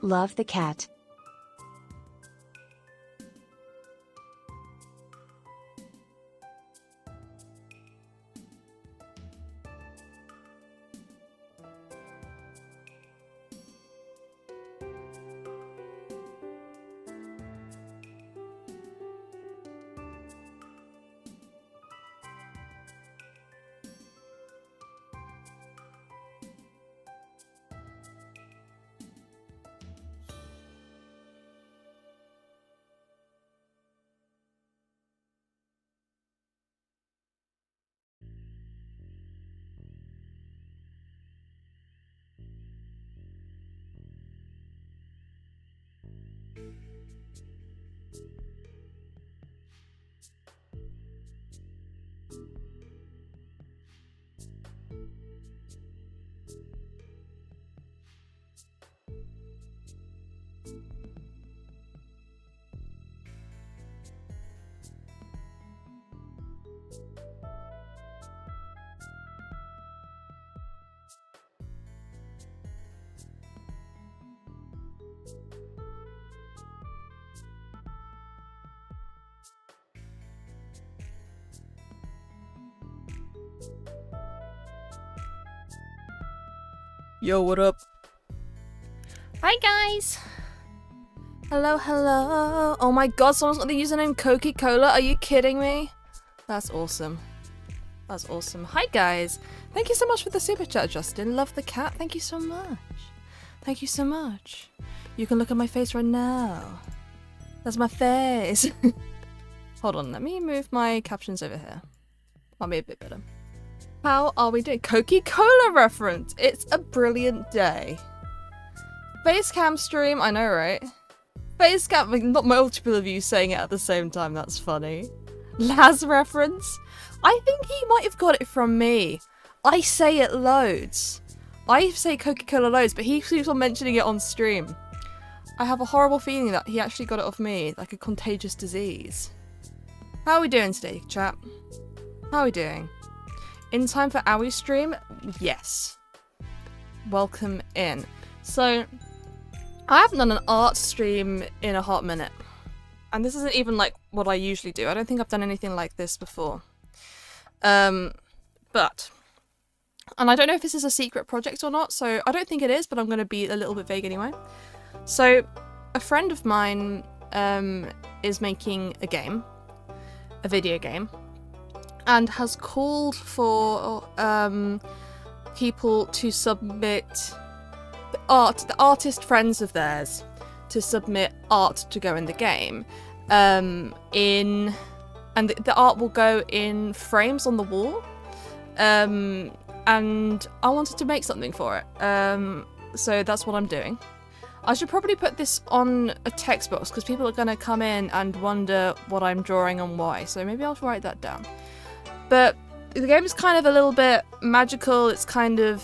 Love the cat. Yo, what up? Hi guys! Hello, hello. Oh my god, someone's got the username Coca-Cola. Are you kidding me? That's awesome. That's awesome. Hi guys. Thank you so much for the super chat, Justin. Love the cat. Thank you so much. Thank you so much. You can look at my face right now. That's my face. Hold on, let me move my captions over here. Might be a bit better. How are we doing? Coca-Cola reference! It's a brilliant day. Facecam stream, I know, right? Facecam, not multiple of you saying it at the same time, that's funny. Laz reference? I think he might have got it from me. I say it loads. I say Coca-Cola loads, but he keeps on mentioning it on stream. I have a horrible feeling that he actually got it off me, like a contagious disease. How are we doing today, chat? How are we doing? In time for our stream? Yes. Welcome in. So, I haven't done an art stream in a hot minute. And this isn't even like what I usually do. I don't think I've done anything like this before. And I don't know if this is a secret project or not, so I don't think it is, but I'm going to be a little bit vague anyway. So, a friend of mine is making a game, a video game, and has called for people to submit the artist friends of theirs to submit art to go in the game. And the art will go in frames on the wall. And I wanted to make something for it. So that's what I'm doing. I should probably put this on a text box because people are going to come in and wonder what I'm drawing and why. So maybe I'll write that down. But the game is kind of a little bit magical. It's kind of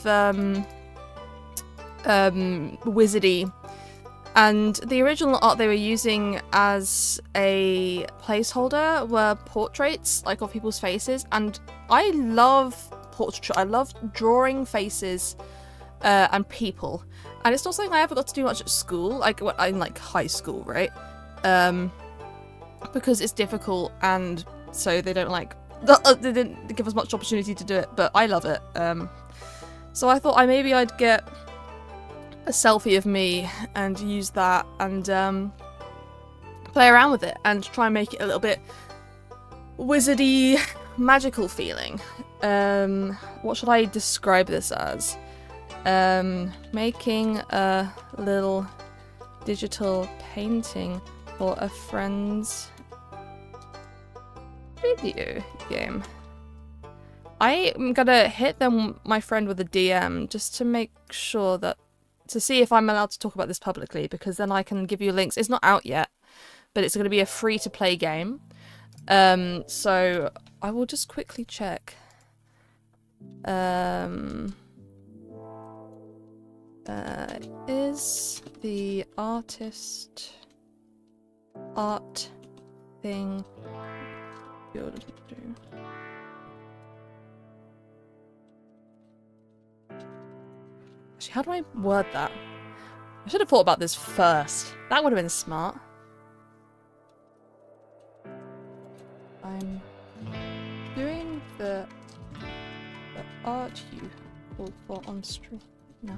wizardy. And the original art they were using as a placeholder were portraits, like of people's faces. And I love portraiture. I love drawing faces and people. And it's not something I ever got to do much at school, like in like high school, right? Because it's difficult, and so they didn't give us much opportunity to do it, but I love it. So I thought maybe I'd get a selfie of me and use that and play around with it and try and make it a little bit wizardy, magical feeling. What should I describe this as? Making a little digital painting for a friend's video game. I am gonna hit my friend with a DM just to make sure to see if I'm allowed to talk about this publicly, because then I can give you links. It's not out yet, but it's gonna be a free to play game. So I will just quickly check. Is the artist art thing good to do? Actually, how do I word that? I should have thought about this first. That would have been smart. I'm doing the art you called for on stream. No.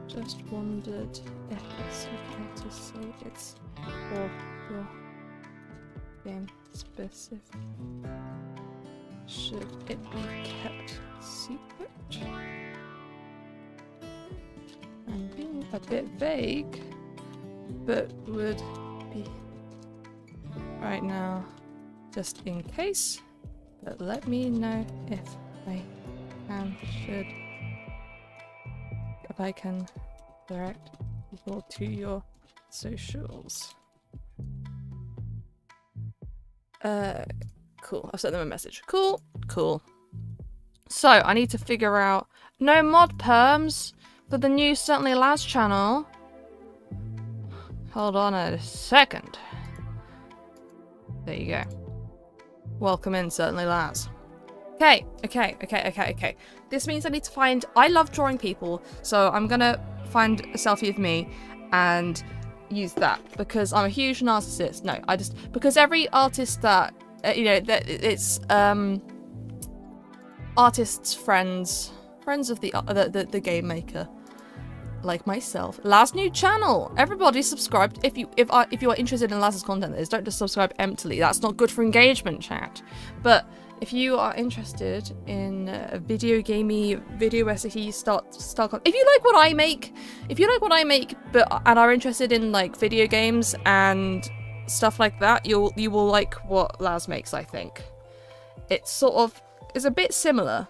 Just wondered if it's okay to say it's for your game specific. Should it be kept secret? I'm being a bit vague, but would be right now, just in case. But let me know if I can direct people to your socials. Cool. I've sent them a message. Cool. So I need to figure out no mod perms for the new Certainly Laz channel. Hold on a second. There you go. Welcome in, Certainly Laz. Okay. This means I need to find... I love drawing people, so I'm gonna find a selfie of me and use that because I'm a huge narcissist. No, because every artist that it's artists' friends of the game maker, like myself. Laz new channel. Everybody subscribe if you are interested in Laz's content. Don't just subscribe emptily. That's not good for engagement, chat. But if you are interested in video essay start if you like what I make, and are interested in like video games and stuff like that, you will like what Laz makes. I think it's a bit similar.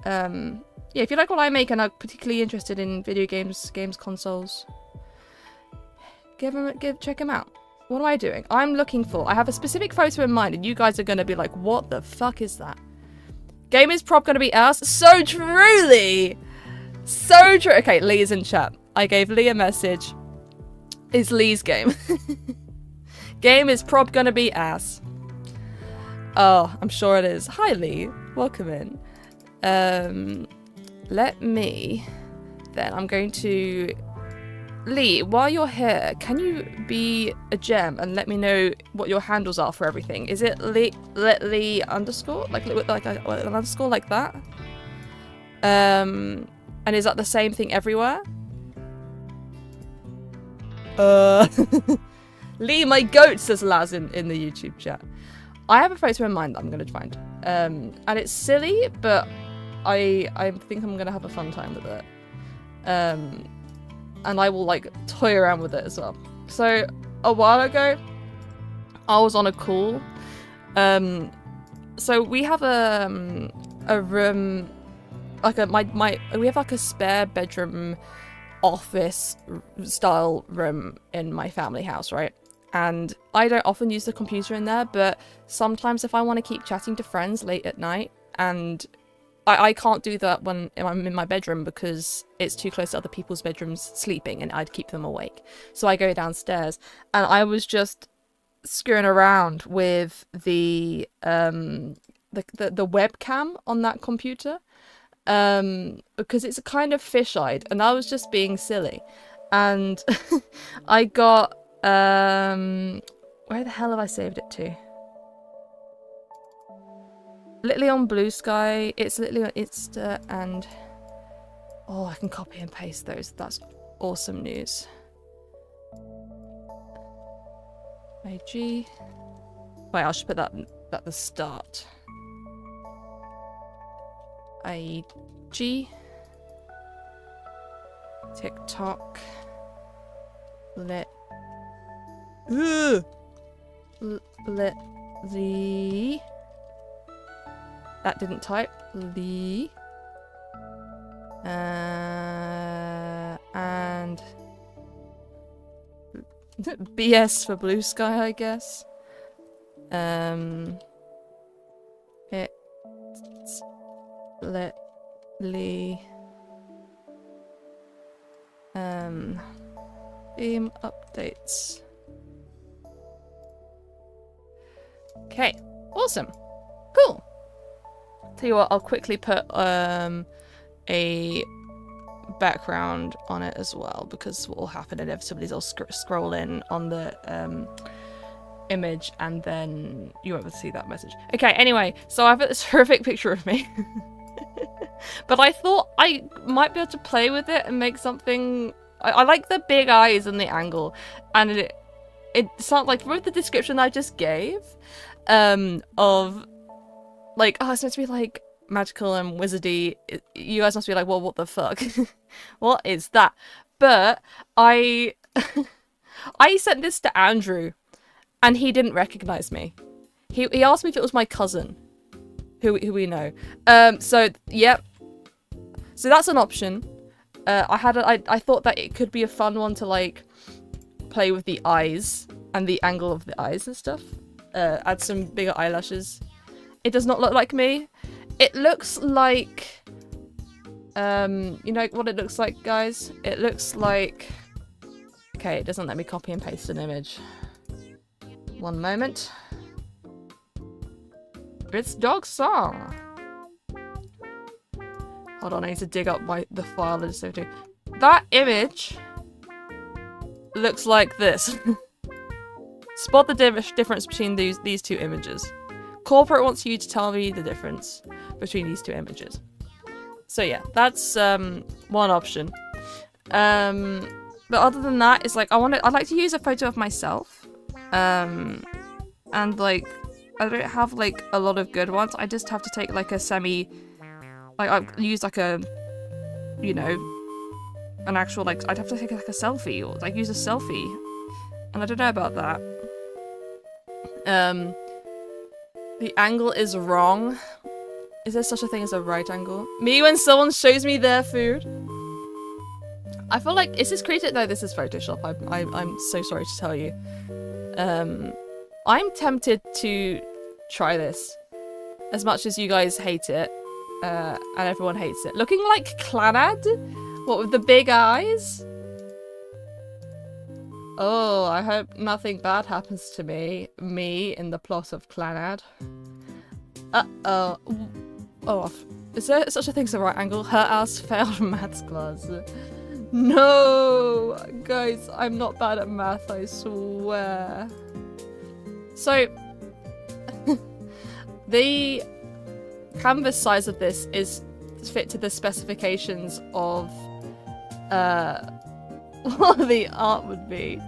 Yeah, if you like what I make and are particularly interested in video games, consoles, check them out. What am I doing? I have a specific photo in mind, and you guys are going to be like, what the fuck is that? Game is prop going to be us? So truly! So true. Okay, Lee is in chat. I gave Lee a message. It's Lee's game. Game is prop going to be ass. Oh, I'm sure it is. Hi, Lee. Welcome in. Let me... Then I'm going to... Lee, while you're here, can you be a gem and let me know what your handles are for everything? Is it Lee underscore? Like an underscore like that? And is that the same thing everywhere? Lee, my goat, says Laz in the YouTube chat. I have a photo in mind that I'm going to find. And it's silly, but I think I'm going to have a fun time with it. And I will like toy around with it as well. So a while ago, I was on a call. So we have a room, like we have like a spare bedroom office style room in my family house, right? And I don't often use the computer in there, but sometimes if I want to keep chatting to friends late at night, and I can't do that when I'm in my bedroom because it's too close to other people's bedrooms sleeping and I'd keep them awake. So I go downstairs, and I was just screwing around with the webcam on that computer because it's a kind of fish-eyed, and I was just being silly. And I got where the hell have I saved it to? Literally on Blue Sky, it's literally on Insta, and oh, I can copy and paste those. That's awesome news. IG. Wait, I should put that at the start. IG. TikTok. Let the... That didn't type. Lee. And BS for Blue Sky, I guess. It's let Lee. Theme updates. Okay, awesome. Cool. Tell you what, I'll quickly put a background on it as well, because what will happen inevitably is I'll scroll in on the image and then you won't be able to see that message. Okay, anyway, so I have this horrific picture of me. But I thought I might be able to play with it and make something... I like the big eyes and the angle, and it sounds like from the description I just gave of like, oh, it's meant to be like magical and wizardy. You guys must be like, well, what the fuck? What is that? But I sent this to Andrew and he didn't recognize me. He asked me if it was my cousin who we know. So yep. So that's an option. I thought that it could be a fun one to like play with the eyes and the angle of the eyes and stuff. Add some bigger eyelashes. It does not look like me. It looks like, you know what it looks like, guys? It looks like, okay, it doesn't let me copy and paste an image. One moment. It's Dog Song. Hold on, I need to dig up the file that it's saved to. That image looks like this. Spot the difference between these two images. Corporate wants you to tell me the difference between these two images. So yeah, that's one option. But other than that, it's like I'd like to use a photo of myself. And like I don't have like a lot of good ones. I just have to take like a I've used like a, you know, an actual like I'd have to take like a selfie or like use a selfie. And I don't know about that. The angle is wrong. Is there such a thing as a right angle? Me when someone shows me their food. I feel like, is this created? No, this is Photoshop. I'm so sorry to tell you. I'm tempted to try this. As much as you guys hate it. And everyone hates it. Looking like Clannad? What, with the big eyes? Oh, I hope nothing bad happens to me. Me in the plot of Clannad. Uh-oh. Oh, is there such a thing as a right angle? Her ass failed maths class. No! Guys, I'm not bad at math, I swear. So, the canvas size of this is fit to the specifications of what the art would be.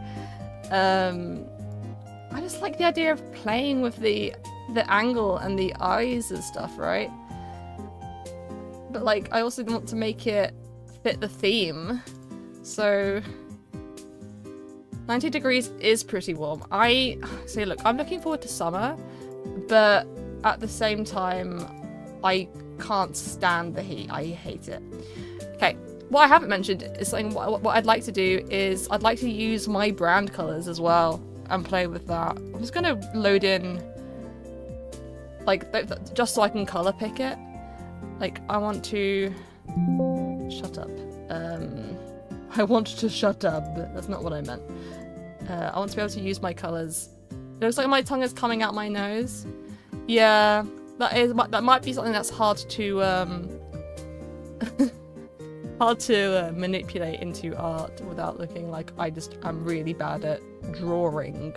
I just like the idea of playing with the angle and the eyes and stuff, right? But like, I also want to make it fit the theme. So 90 degrees is pretty warm. So look, I'm looking forward to summer, but at the same time, I can't stand the heat. I hate it. Okay, what I haven't mentioned is something. What I'd like to do is I'd like to use my brand colors as well and play with that. I'm just gonna load in, like, just so I can color pick it. Like, I want to shut up. I want to shut up. That's not what I meant. I want to be able to use my colors. It looks like my tongue is coming out my nose. Yeah, that might be something that's hard to manipulate into art without looking like I'm really bad at drawing.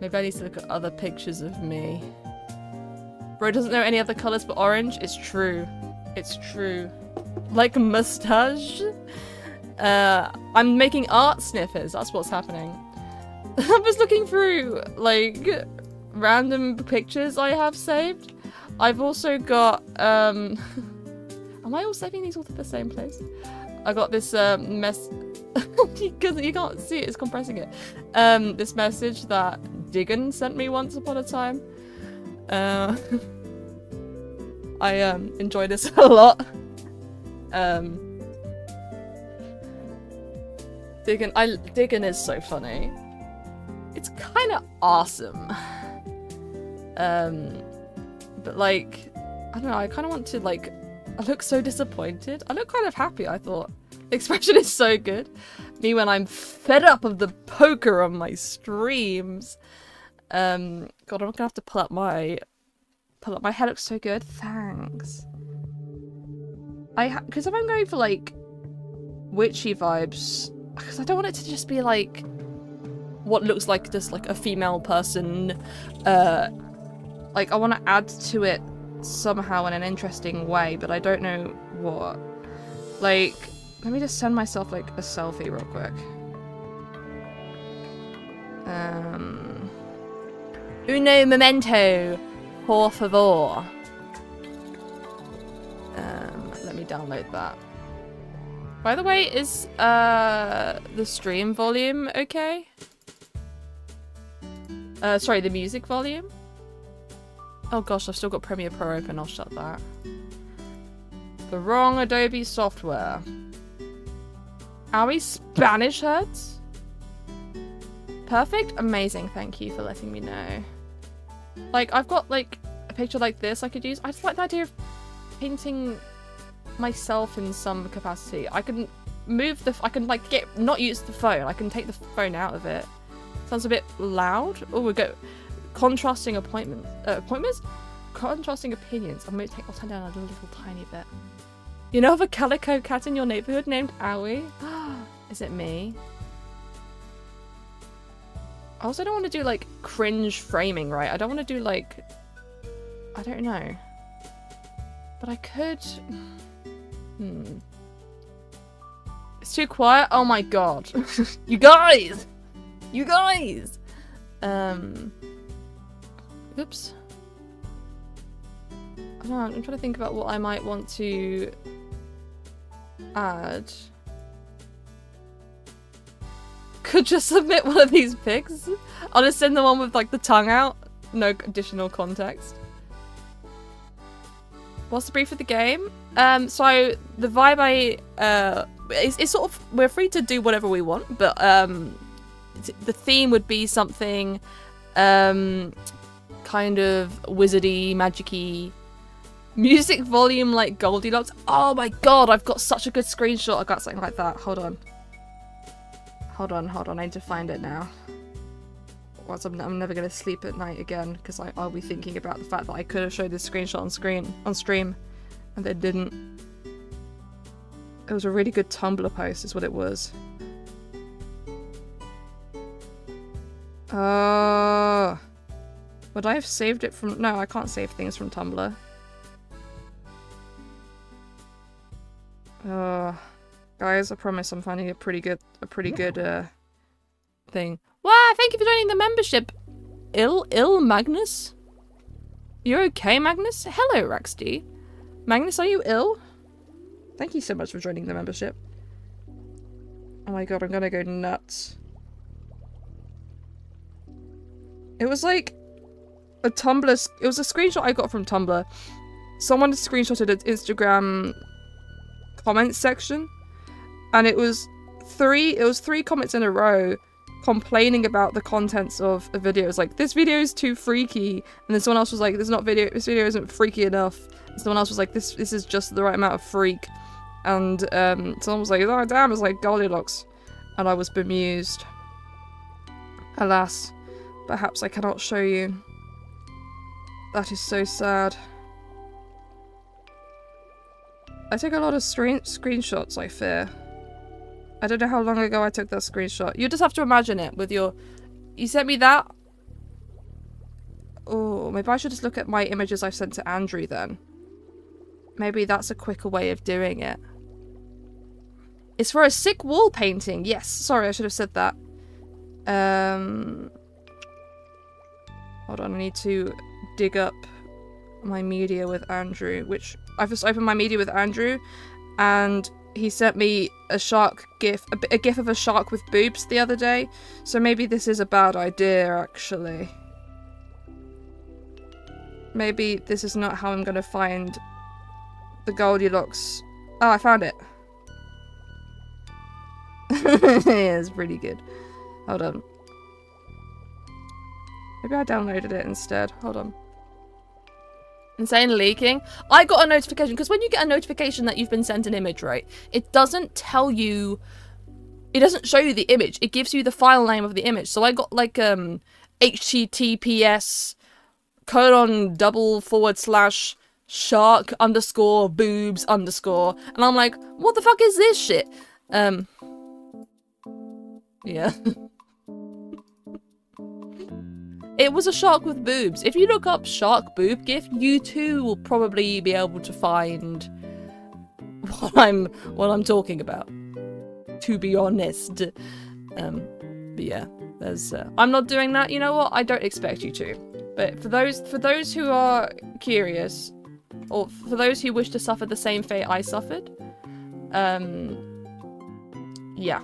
Maybe I need to look at other pictures of me. Bro doesn't know any other colors but orange. It's true. It's true. Like a mustache. I'm making art sniffers. That's what's happening. I was looking through, like, random pictures I have saved. I've also got, am I all saving these all to the same place? I got this, because you can't see it, it's compressing it. This message that Diggin sent me once upon a time. I, enjoy this a lot. Diggin is so funny. It's kind of awesome. But like, I don't know, I kind of want to like, I look so disappointed. I look kind of happy, I thought. The expression is so good. Me when I'm fed up of the poker on my streams. God, I'm gonna have to pull up my pull up. My hair looks so good. Thanks. Because if I'm going for like witchy vibes, because I don't want it to just be like what looks like just like a female person. Like I want to add to it somehow in an interesting way, but I don't know what. Like, let me just send myself like a selfie real quick. Uno momento, por favor. Let me download that. By the way, is the stream volume okay? Sorry, the music volume? Oh gosh, I've still got Premiere Pro open, I'll shut that. The wrong Adobe software. Are we Spanish heads? Perfect, amazing, thank you for letting me know. Like, I've got like a picture like this I could use. I just like the idea of painting myself in some capacity. I can move I can like not use the phone. I can take the phone out of it. Sounds a bit loud. Oh, we go contrasting appointments. Contrasting opinions. I'll turn down a little tiny bit. You know of a calico cat in your neighborhood named Owie? Is it me? I also don't want to do like cringe framing, right? I don't want to do like, I don't know, but I could. It's too quiet. Oh my god. You guys. Oops. I don't know, I'm trying to think about what I might want to add. Could just submit one of these pics. I'll just send the one with like the tongue out. No additional context. What's the brief of the game? So the vibe it's sort of, we're free to do whatever we want, but the theme would be something kind of wizardy, magic-y. Music volume like Goldilocks. Oh my god, I've got such a good screenshot. I got something like that. Hold on. I need to find it now. Otherwise I'm never going to sleep at night again, because I'll be thinking about the fact that I could have showed this screenshot on stream, and they didn't. It was a really good Tumblr post is what it was. Would I have saved it from... No, I can't save things from Tumblr. Guys, I promise I'm finding a pretty good thing. Wow, thank you for joining the membership. Ill Magnus? You're okay, Magnus? Hello, Raxty. Magnus, are you ill? Thank you so much for joining the membership. Oh my god, I'm gonna go nuts. It was like a Tumblr... It was a screenshot I got from Tumblr. Someone screenshotted an Instagram comments section, and it was three comments in a row complaining about the contents of a video. It was like, this video is too freaky, and then someone else was like, this video isn't freaky enough, and someone else was like, this is just the right amount of freak, and someone was like, oh damn, it's like Goldilocks, and I was bemused. Alas, perhaps I cannot show you. That is so sad. I took a lot of screenshots, I fear. I don't know how long ago I took that screenshot. You just have to imagine it with your... You sent me that? Oh, maybe I should just look at my images I've sent to Andrew then. Maybe that's a quicker way of doing it. It's for a sick wall painting. Yes, sorry, I should have said that. Hold on, I need to dig up my media with Andrew, which I've just opened my media with Andrew, and he sent me a shark gif, a gif of a shark with boobs the other day, so maybe this is a bad idea, actually. Maybe this is not how I'm gonna find the Goldilocks. Oh, I found it. Yeah, it's pretty good. Hold on. Maybe I downloaded it instead. Hold on. Insane leaking. I got a notification, because when you get a notification that you've been sent an image, right, it doesn't tell you, it doesn't show you the image, it gives you the file name of the image. So I got like https :/shark underscore boobs underscore, and I'm like, what the fuck is this shit? Yeah. It was a shark with boobs. If you look up shark boob gif, you too will probably be able to find what I'm talking about. To be honest. But yeah, there's I'm not doing that. You know what? I don't expect you to. But for those who are curious, or for those who wish to suffer the same fate I suffered, yeah.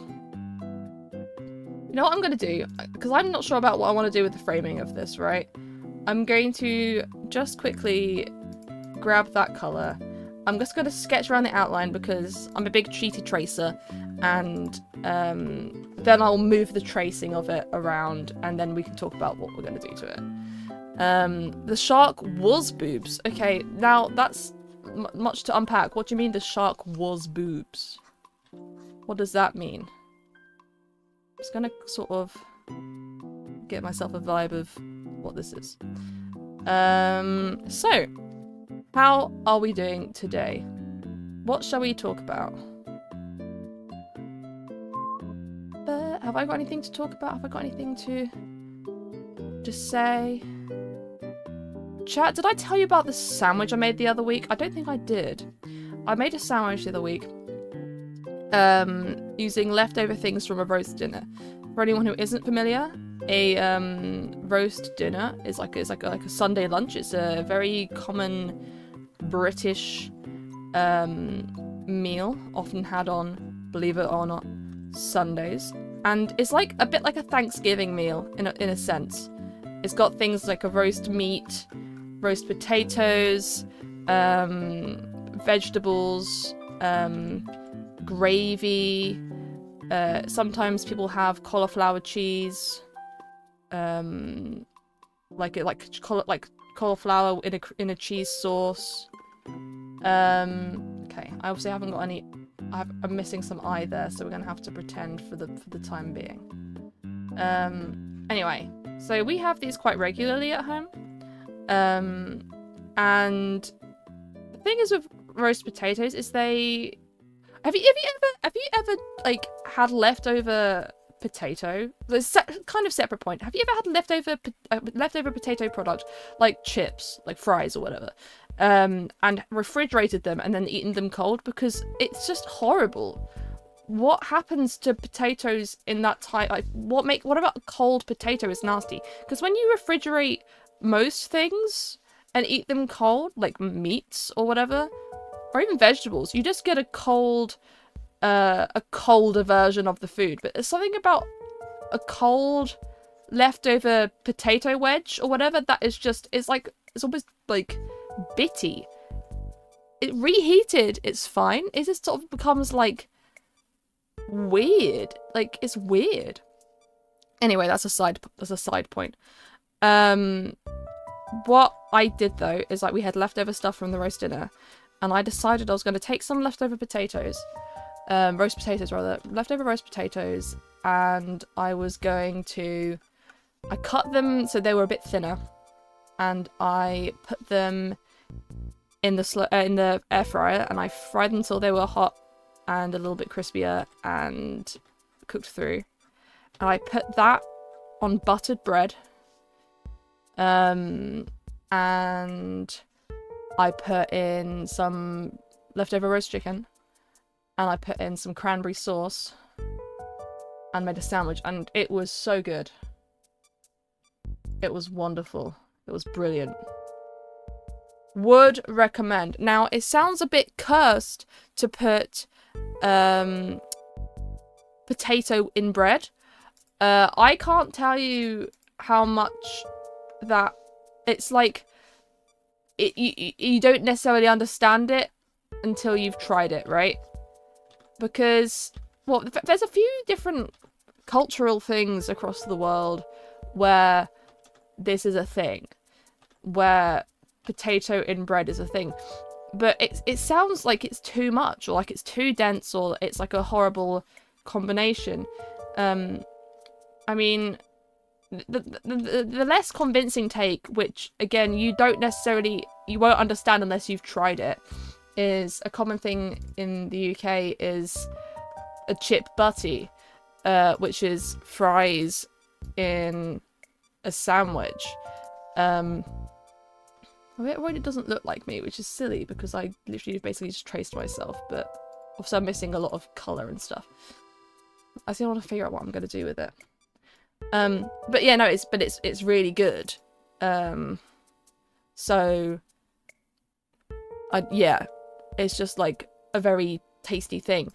You know what I'm going to do? Because I'm not sure about what I want to do with the framing of this, right? I'm going to just quickly grab that colour. I'm just going to sketch around the outline because I'm a big cheaty tracer, and then I'll move the tracing of it around, and then we can talk about what we're going to do to it. The shark was boobs. Okay, now that's much to unpack. What do you mean the shark was boobs? What does that mean? Just gonna sort of get myself a vibe of what this is. So, how are we doing today? What shall we talk about? Have I got anything to talk about? Have I got anything to just say? Chat, did I tell you about the sandwich I made the other week? I don't think I did. I made a sandwich the other week. Using leftover things from a roast dinner. For anyone who isn't familiar, a roast dinner is like a Sunday lunch. It's a very common British meal, often had on, believe it or not, Sundays, and it's like a bit like a Thanksgiving meal in a sense. It's got things like a roast meat, roast potatoes, vegetables, gravy. Sometimes people have cauliflower cheese, like cauliflower in a cheese sauce. Okay, I obviously haven't got any. I'm missing some eye there, so we're gonna have to pretend for the time being. Anyway, so we have these quite regularly at home, and the thing is with roast potatoes is they. Have you ever like had leftover potato? There's kind of separate point. Have you ever had leftover potato product like chips, like fries or whatever, and refrigerated them and then eaten them cold? Because it's just horrible. What happens to potatoes in that type? Like, what about a cold potato is nasty? Because when you refrigerate most things and eat them cold, like meats or whatever, or even vegetables, you just get a colder version of the food. But there's something about a cold leftover potato wedge or whatever that is just, it's almost like bitty. It reheated, it's fine. It just sort of becomes like weird. Like, it's weird. Anyway, that's a side point. What I did though is, like, we had leftover stuff from the roast dinner, and I decided I was going to take some leftover potatoes, roast potatoes rather, leftover roast potatoes, and I cut them so they were a bit thinner, and I put them in the air fryer, and I fried them until they were hot and a little bit crispier and cooked through. And I put that on buttered bread, and I put in some leftover roast chicken, and I put in some cranberry sauce, and made a sandwich, and it was so good. It was wonderful. It was brilliant. Would recommend. Now, it sounds a bit cursed to put potato in bread. I can't tell you how much that it's like. You don't necessarily understand it until you've tried it, right? Because, well, there's a few different cultural things across the world where this is a thing, where potato in bread is a thing, but it sounds like it's too much, or like it's too dense, or it's like a horrible combination. I mean, the less convincing take, which again you won't understand unless you've tried it, is a common thing in the UK is a chip butty, which is fries in a sandwich. It doesn't look like me, which is silly because I literally basically just traced myself, but also I'm missing a lot of colour and stuff. I still want to figure out what I'm going to do with it. But yeah, no, it's really good. So yeah, it's just like a very tasty thing.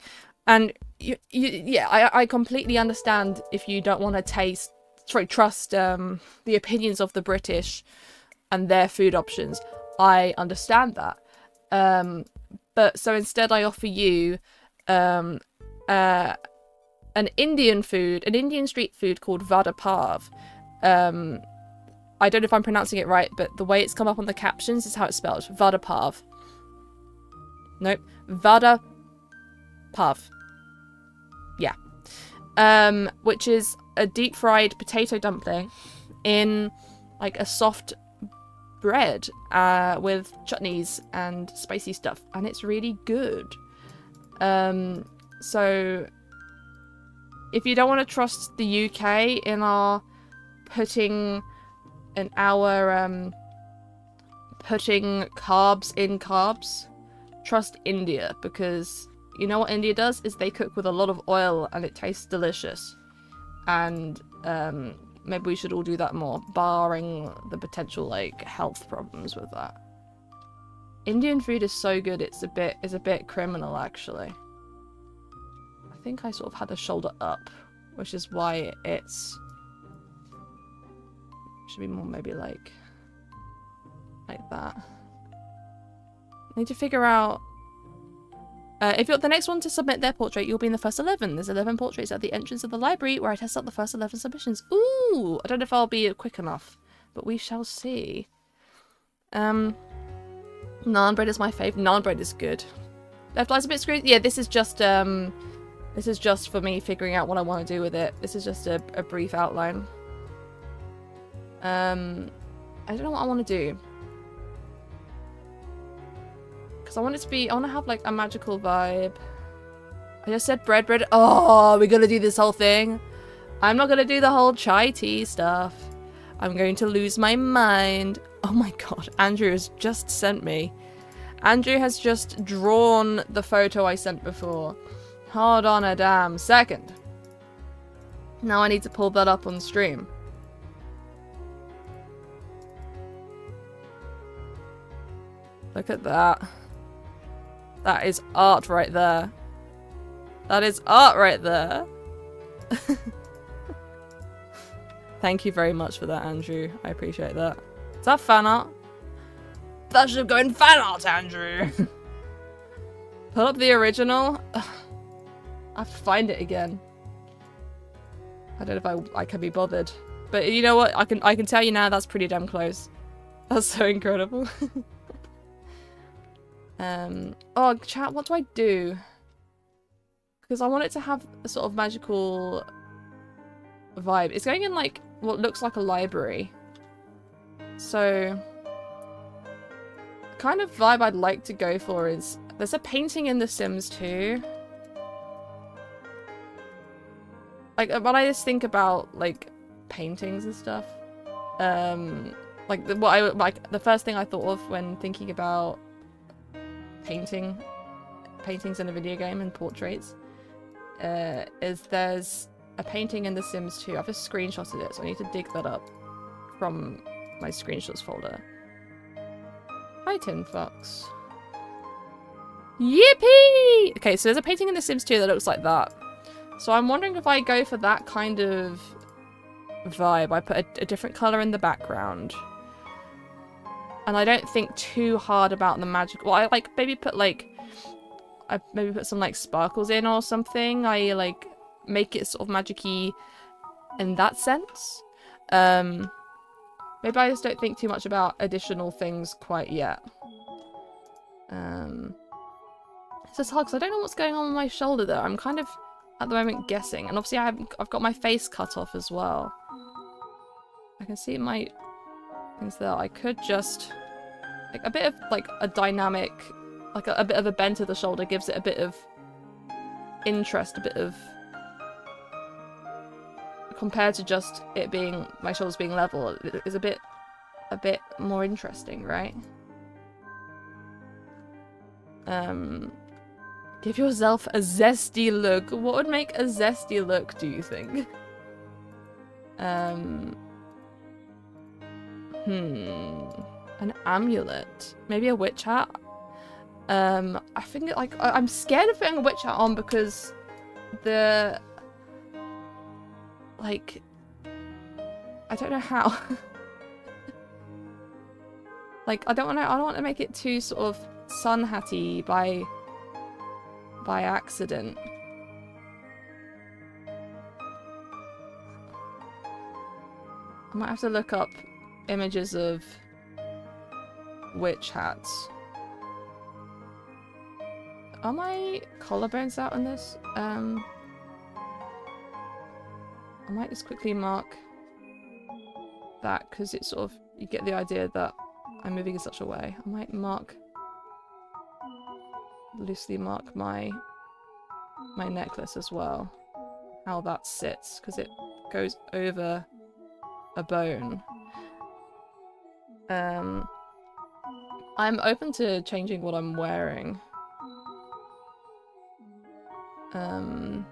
And I completely understand if you don't want to trust the opinions of the British and their food options. I understand that. But so instead I offer you an Indian street food called vada pav. I don't know if I'm pronouncing it right, but the way it's come up on the captions is how it's spelled. Vada pav. Nope. Vada pav. Yeah. Which is a deep fried potato dumpling in like a soft bread with chutneys and spicy stuff, and it's really good. So if you don't want to trust the UK in our putting carbs in carbs, trust India, because you know what India does is they cook with a lot of oil and it tastes delicious. And maybe we should all do that more, barring the potential like health problems with that. Indian food is so good, it's a bit criminal actually. I think I sort of had the shoulder up, which is why it's should be more maybe like that. I need to figure out if you're the next one to submit their portrait, you'll be in the first 11. There's 11 portraits at the entrance of the library where I test out the first 11 submissions. Ooh, I don't know if I'll be quick enough, but we shall see. Naan bread is my fave. Naan bread is good. Left eye's a bit screwed. Yeah, this is just for me figuring out what I want to do with it. This is just a brief outline. I don't know what I want to do. Because I want to have like a magical vibe. I just said bread. Oh, we're gonna do this whole thing. I'm not gonna do the whole chai tea stuff. I'm going to lose my mind. Oh my god, Andrew has just sent me. Andrew has just drawn the photo I sent before. Hold on a damn second. Now I need to pull that up on stream. Look at that. That is art right there. That is art right there. Thank you very much for that, Andrew. I appreciate that. Is that fan art? That should go in fan art, Andrew. Pull up the original. I have to find it again. I don't know if I can be bothered. But you know what? I can tell you now that's pretty damn close. That's so incredible. Oh, chat, what do I do? Because I want it to have a sort of magical vibe. It's going in like what looks like a library. So the kind of vibe I'd like to go for is there's a painting in The Sims 2. Like when I just think about like paintings and stuff, like the first thing I thought of when thinking about paintings in a video game and portraits is there's a painting in The Sims 2. I've just screenshotted it, so I need to dig that up from my screenshots folder. Hi, Tin Fox. Yippee! Okay, so there's a painting in The Sims 2 that looks like that. So I'm wondering if I go for that kind of vibe. I put a different colour in the background. And I don't think too hard about the magic. Well, I like maybe put some like sparkles in or something. I like make it sort of magic-y in that sense. Maybe I just don't think too much about additional things quite yet. It's just hard because I don't know what's going on with my shoulder there. I'm kind of at the moment guessing, and obviously I've got my face cut off as well. I can see my things there. I could just like a bit of like a dynamic, like a bit of a bend to the shoulder gives it a bit of interest, a bit of compared to just it being my shoulders being level. It is a bit more interesting, right? Give yourself a zesty look. What would make a zesty look, do you think? An amulet. Maybe a witch hat? I think like I'm scared of putting a witch hat on because the like I don't know how. Like I don't want to make it too sort of sun hatty by accident. I might have to look up images of witch hats. Are my collarbones out in this? I might just quickly mark that because it's sort of, you get the idea that I'm moving in such a way. I might loosely mark my necklace as well. How that sits, because it goes over a bone. I'm open to changing what I'm wearing. Meow,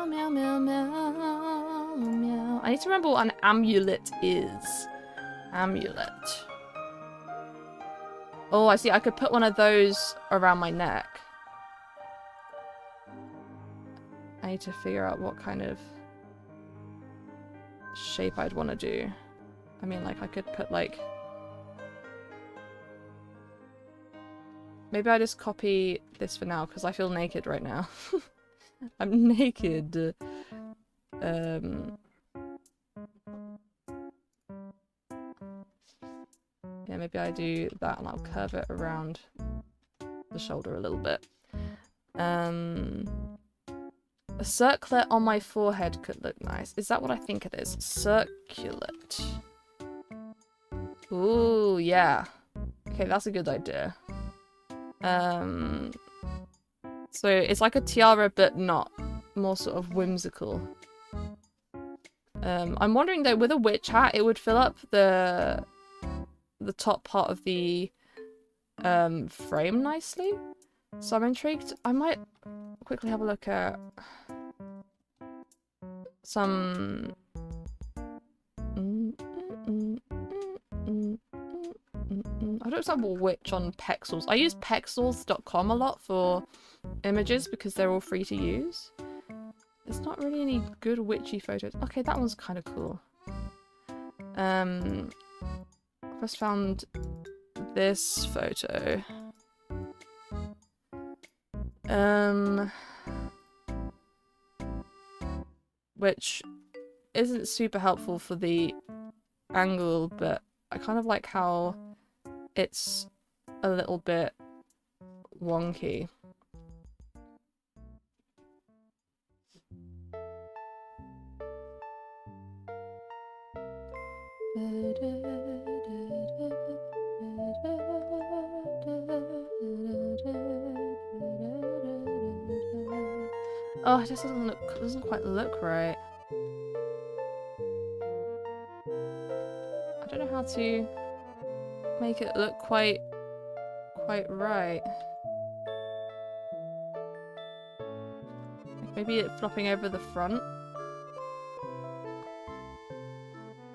meow, meow, meow, meow. I need to remember what an amulet is. Amulet. Oh, I see. I could put one of those around my neck. I need to figure out what kind of shape I'd want to do. I mean, like, I could put, like... Maybe I just copy this for now, because I feel naked right now. I'm naked. Yeah, maybe I do that and I'll curve it around the shoulder a little bit. A circlet on my forehead could look nice. Is that what I think it is? Circulate. Ooh, yeah. Okay, that's a good idea. So it's like a tiara, but not. More sort of whimsical. I'm wondering though, with a witch hat, it would fill up the top part of the frame nicely. So I'm intrigued. I might quickly have a look at some... I don't sample witch on Pexels. I use pexels.com a lot for images because they're all free to use. There's not really any good witchy photos. Okay, that one's kind of cool. First found this photo. Which isn't super helpful for the angle, but I kind of like how it's a little bit wonky. Oh, it just doesn't quite look right. I don't know how to make it look quite right. Like maybe it flopping over the front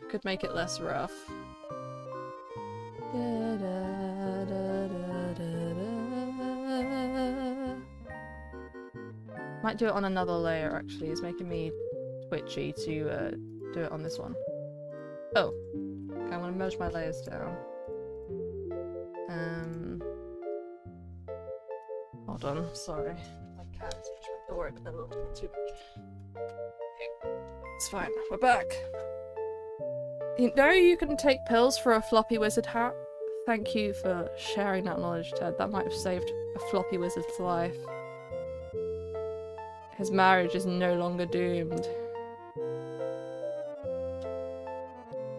could make it less rough. Might do it on another layer actually. It's making me twitchy to do it on this one. Oh. Okay, I'm gonna merge my layers down. Hold on, sorry. My cat is pushing my door open a little bit too much. It's fine, we're back. You know you can take pills for a floppy wizard hat? Thank you for sharing that knowledge, Ted. That might have saved a floppy wizard's life. His marriage is no longer doomed.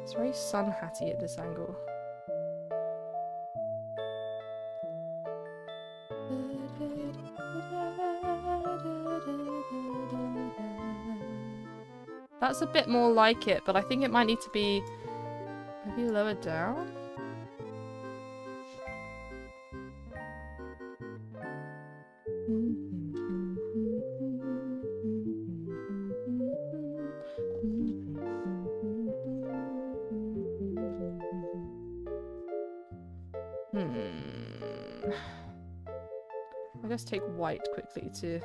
It's very sun hatty at this angle. That's a bit more like it, but I think it might need to be maybe lower down. I'll just take white quickly to...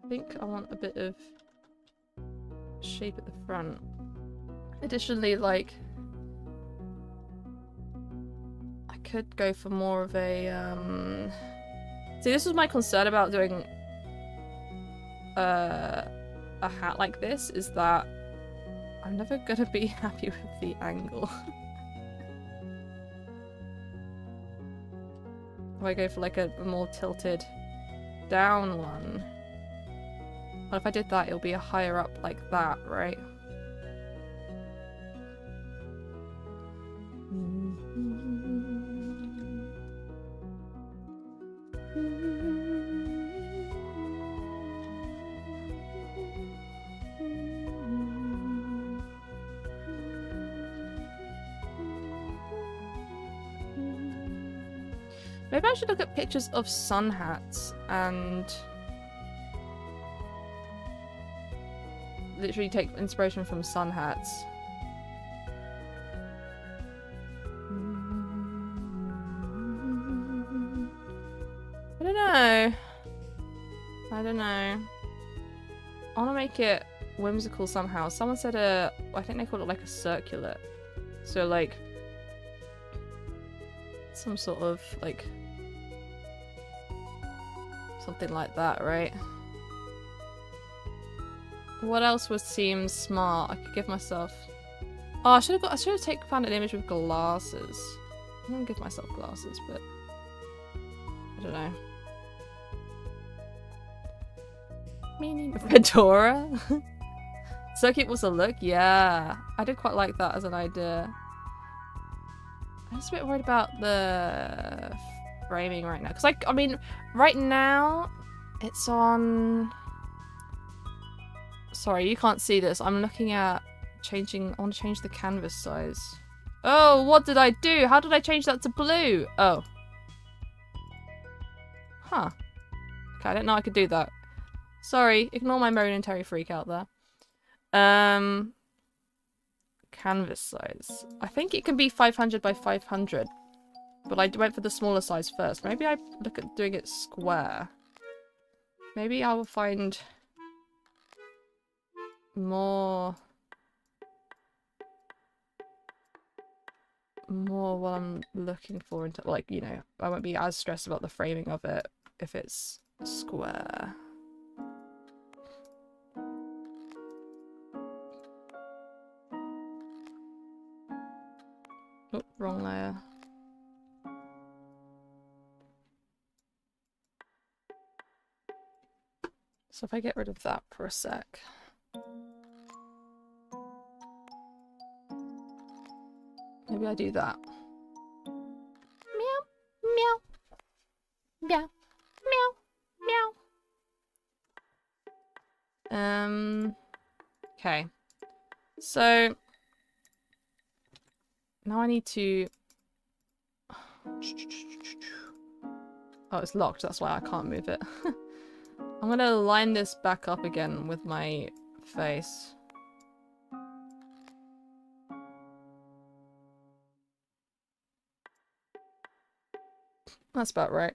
I think I want a bit of shape at the front. Additionally, like... I could go for more of a, See, this was my concern about doing a hat like this, is that I'm never gonna be happy with the angle. If I go for like a more tilted down one. But if I did that, it'll be a higher up like that, right? Maybe I should look at pictures of sun hats and literally take inspiration from sun hats. I don't know. I don't know. I want to make it whimsical somehow. Someone said I think they call it like a circular. So like some sort of like something like that, right? What else would seem smart? I could give myself... Oh, I should have found an image with glasses. I'm gonna give myself glasses, but I don't know. Meaning fedora? So cute was a look? Yeah. I did quite like that as an idea. I'm just a bit worried about the framing right now. Because, like, I mean, right now, it's on... Sorry, you can't see this. I'm looking at changing... I want to change the canvas size. Oh, what did I do? How did I change that to blue? Oh. Huh. Okay, I didn't know I could do that. Sorry, ignore my momentary freak out there. Canvas size. I think it can be 500 by 500. But I went for the smaller size first. Maybe I look at doing it square. Maybe I will find more what I'm looking for. Like, you know, I won't be as stressed about the framing of it if it's square. Oh, wrong layer. So if I get rid of that for a sec. Maybe I do that. Meow, meow, meow, meow, meow. Okay. So now I need to... Oh, it's locked, that's why I can't move it. I'm gonna line this back up again with my face. That's about right.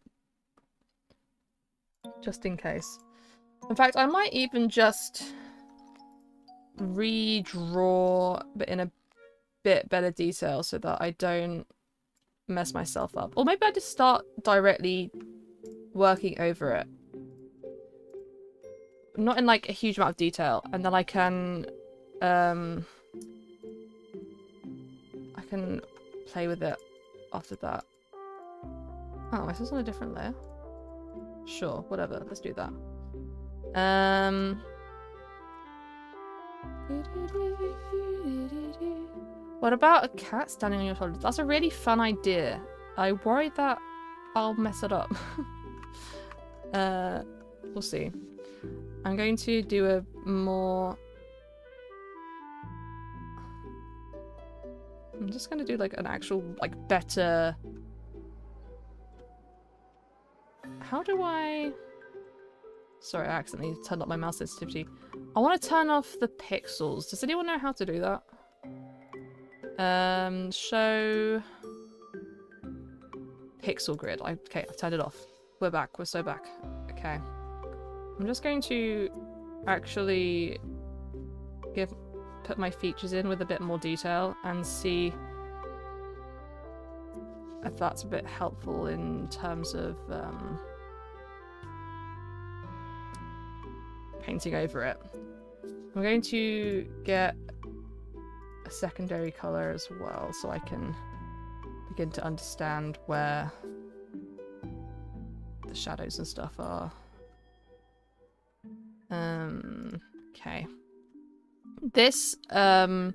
Just in case. In fact, I might even just redraw, but in a bit better detail so that I don't mess myself up. Or maybe I just start directly working over it. Not in like a huge amount of detail, and then I can I can play with it after that. Oh, is this on a different layer? Sure, whatever. Let's do that. What about a cat standing on your shoulders? That's a really fun idea. I worry that I'll mess it up. We'll see. I'm going to do a more... I'm just going to do like an actual, like, better... How do I... Sorry, I accidentally turned up my mouse sensitivity. I want to turn off the pixels. Does anyone know how to do that? Show... Pixel grid. Okay, I've turned it off. We're back. We're so back. Okay. I'm just going to actually put my features in with a bit more detail and see if that's a bit helpful in terms of painting over it. I'm going to get a secondary color as well so I can begin to understand where the shadows and stuff are. Okay. This, I mean,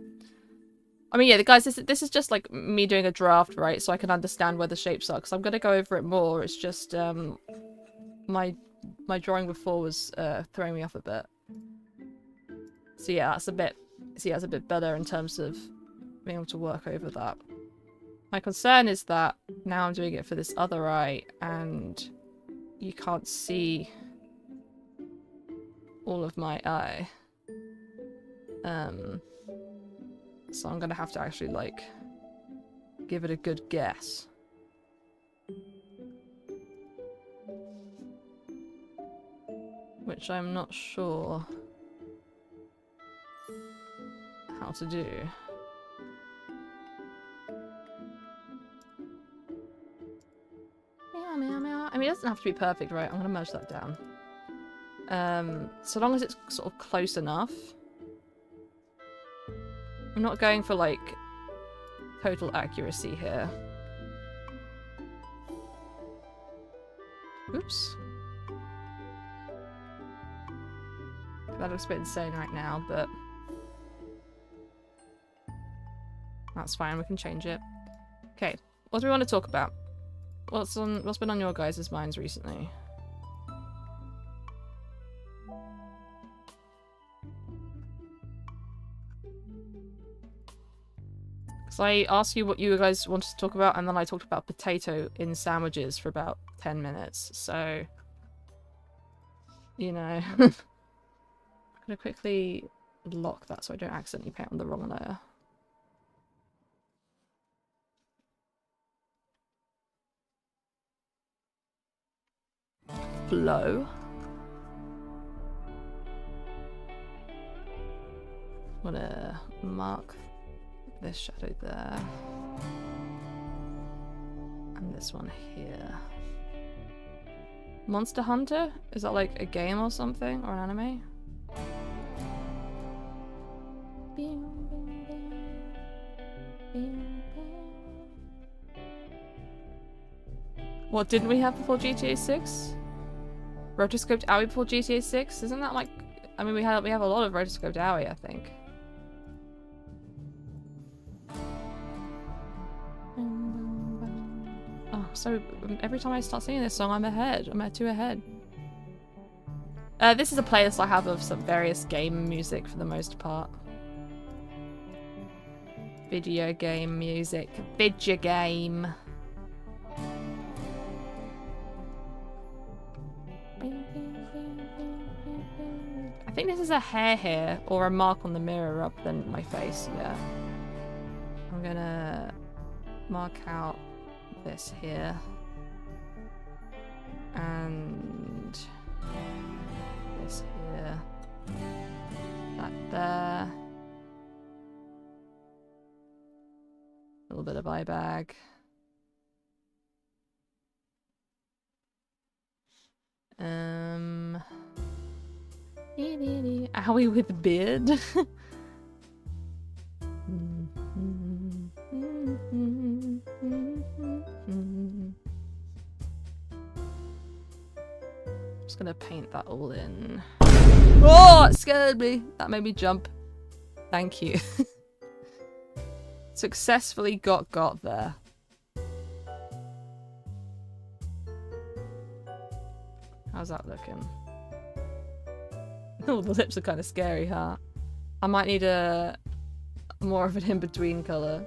yeah, guys, this is just like me doing a draft, right? So I can understand where the shapes are, because I'm going to go over it more. It's just, my drawing before was, throwing me off a bit. So yeah, that's a bit better in terms of being able to work over that. My concern is that now I'm doing it for this other eye, and you can't see all of my eye. So I'm gonna have to actually, like, give it a good guess. Which I'm not sure how to do. Meow, meow, meow. I mean, it doesn't have to be perfect, right? I'm gonna merge that down. So long as it's sort of close enough. I'm not going for, like, total accuracy here. Oops. That looks a bit insane right now, but that's fine, we can change it. Okay, what do we want to talk about? What's been on your guys' minds recently? So I asked you what you guys wanted to talk about, and then I talked about potato in sandwiches for about 10 minutes. So, you know, I'm gonna quickly lock that so I don't accidentally paint on the wrong layer. Flow. I'm gonna mark this shadow there. And this one here. Monster Hunter? Is that like a game or something? Or an anime? What didn't we have before GTA 6? Rotoscoped Owie before GTA 6? Isn't that like... I mean, we have a lot of rotoscoped Owie, I think. Oh, so every time I start singing this song, I'm ahead. I'm at 2 ahead. This is a playlist I have of some various game music for the most part. Video game music. Video game. I think this is a hair here, or a mark on the mirror rather than my face, yeah. I'm gonna mark out this here. And this here. That there. A little bit of eye bag. Owie with beard. just gonna paint that all in. Oh, it scared me. That made me jump. Thank you. Successfully got there. How's that looking? Oh, the lips are kind of scary, huh? I might need a more of an in-between colour.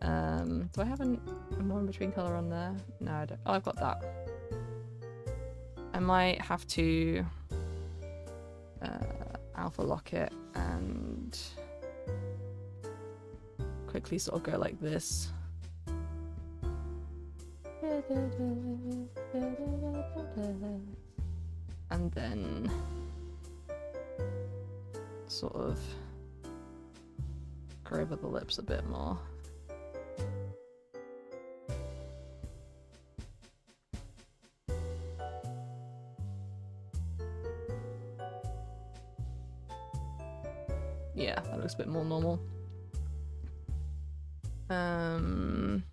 Do I have a more in-between colour on there? No, I don't. Oh, I've got that. I might have to alpha lock it and quickly sort of go like this. And then sort of go over the lips a bit more. Yeah, that looks a bit more normal. And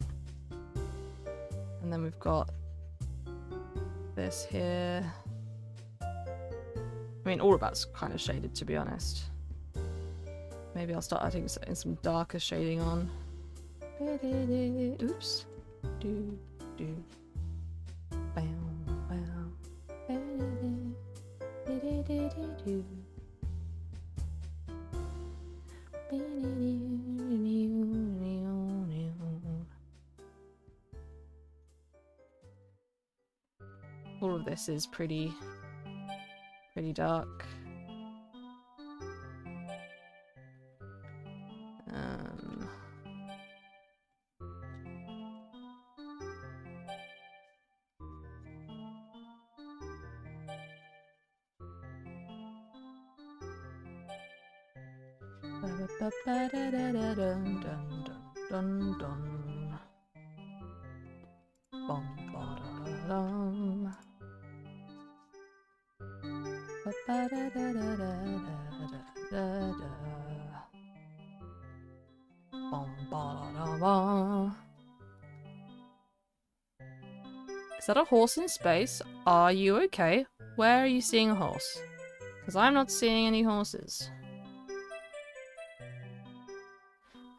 then we've got this here. I mean, all of that's kind of shaded, to be honest. Maybe I'll start adding some darker shading on. Oops. Do. Bam, bam. All of this is pretty dark. Is that a horse in space? Are you okay? Where are you seeing a horse? Because I'm not seeing any horses.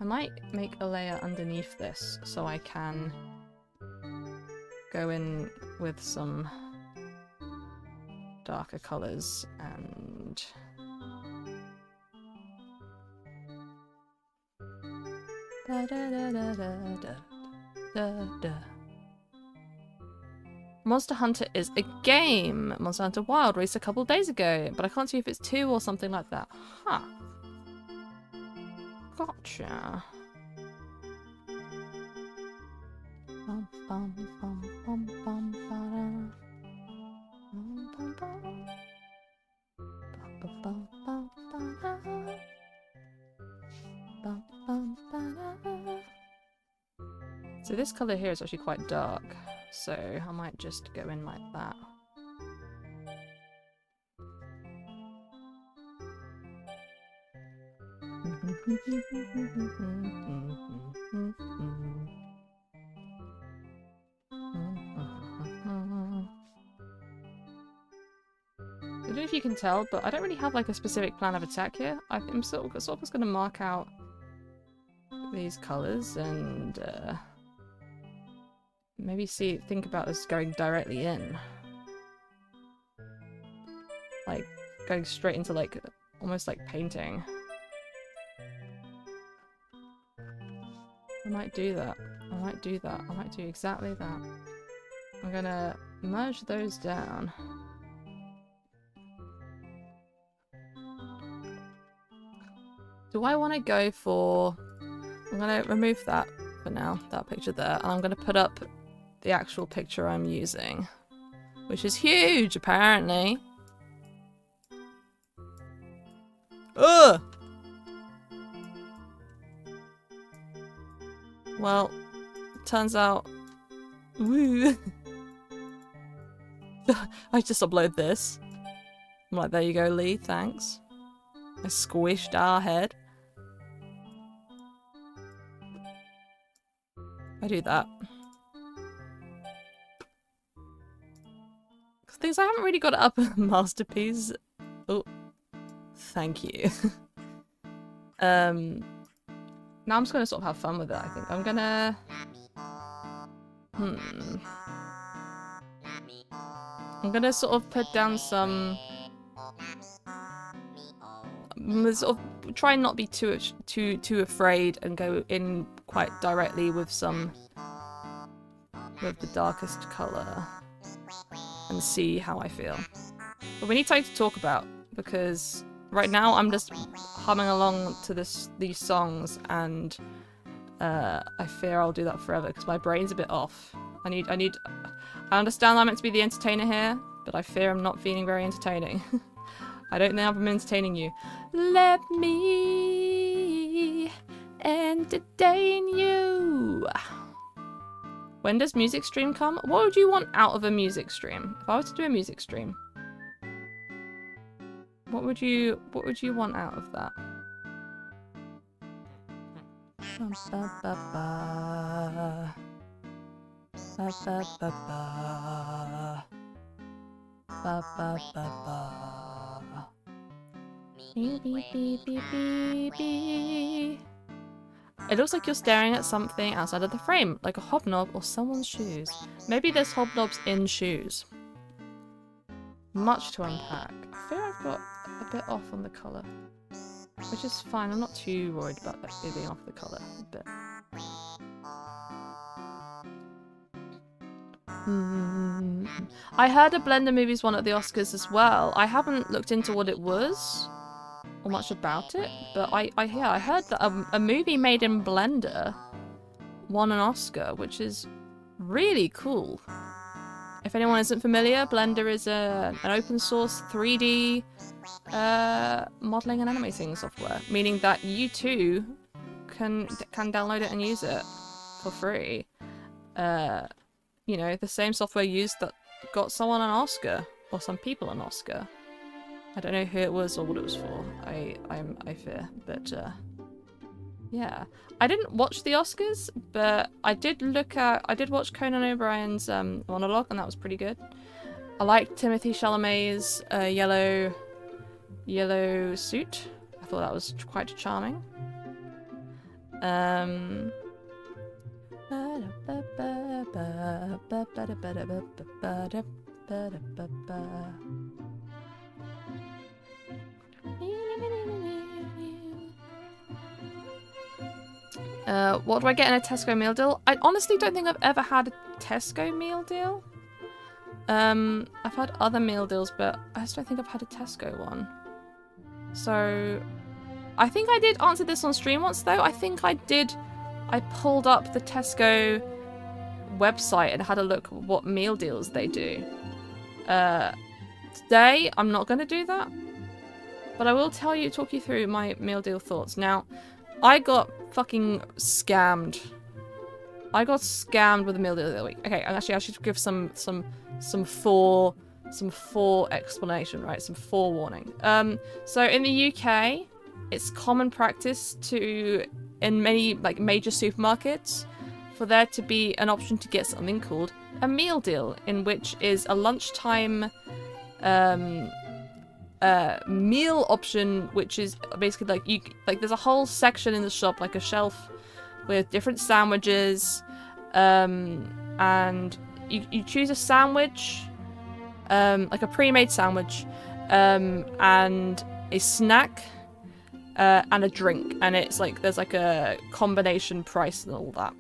I might make a layer underneath this so I can go in with some darker colours and Monster Hunter is a game. Monster Hunter Wild released a couple of days ago, but I can't see if it's 2 or something like that. Huh. Gotcha. So this colour here is actually quite dark, so I might just go in like that. I don't know if you can tell, but I don't really have like a specific plan of attack here. I'm sort of just going to mark out these colours and maybe think about this going directly in. Like going straight into like almost like painting. I might do that. I might do exactly that. I'm gonna merge those down. Do I want to go for... I'm going to remove that for now, that picture there, and I'm going to put up the actual picture I'm using, which is huge, apparently. Ugh! Well, turns out... Woo! I just upload this. I'm like, there you go, Lee, thanks. I squished our head. I do that. Things I haven't really got it up a masterpiece. Oh, thank you. Now I'm just gonna sort of have fun with it. I think I'm gonna. I'm gonna sort of put down some. Sort of try and not be too afraid and go in quite directly with the darkest color and see how I feel. But we need something to talk about because right now I'm just humming along to these songs and I fear I'll do that forever because my brain's a bit off. I understand I'm meant to be the entertainer here, but I fear I'm not feeling very entertaining. I don't know if I'm entertaining you. Let me entertain you. When does music stream come? What would you want out of a music stream? If I were to do a music stream, what would you want out of that? It looks like you're staring at something outside of the frame, like a hobnob or someone's shoes. Maybe there's hobnobs in shoes. Much to unpack. I feel I've got a bit off on the colour, which is fine. I'm not too worried about that being off the colour a bit. I heard a Blender Movies won at the Oscars as well. I haven't looked into what it was or much about it, but I heard that a movie made in Blender won an Oscar, which is really cool. If anyone isn't familiar, Blender is an open source 3D modeling and animating software, meaning that you too can download it and use it for free. You know, the same software used that got someone an Oscar, or some people an Oscar. I don't know who it was or what it was for. I fear, but yeah. I didn't watch the Oscars, but I did watch Conan O'Brien's monologue, and that was pretty good. I liked Timothée Chalamet's yellow suit. I thought that was quite charming. What do I get in a Tesco meal deal? I honestly don't think I've ever had a Tesco meal deal. I've had other meal deals, but I just don't think I've had a Tesco one. So, I think I did answer this on stream once though. I think I did. I pulled up the Tesco website and had a look at what meal deals they do. Today, I'm not going to do that. But I will talk you through my meal deal thoughts. Now, I got fucking scammed. I got scammed with a meal deal the other week. Okay, actually, I should give some fore explanation, right? Some forewarning. So in the UK, it's common practice in many like major supermarkets for there to be an option to get something called a meal deal, in which is a lunchtime meal option, which is basically there's a whole section in the shop, like a shelf with different sandwiches, and you choose a sandwich, like a pre-made sandwich, and a snack, and a drink, and it's like there's like a combination price and all that.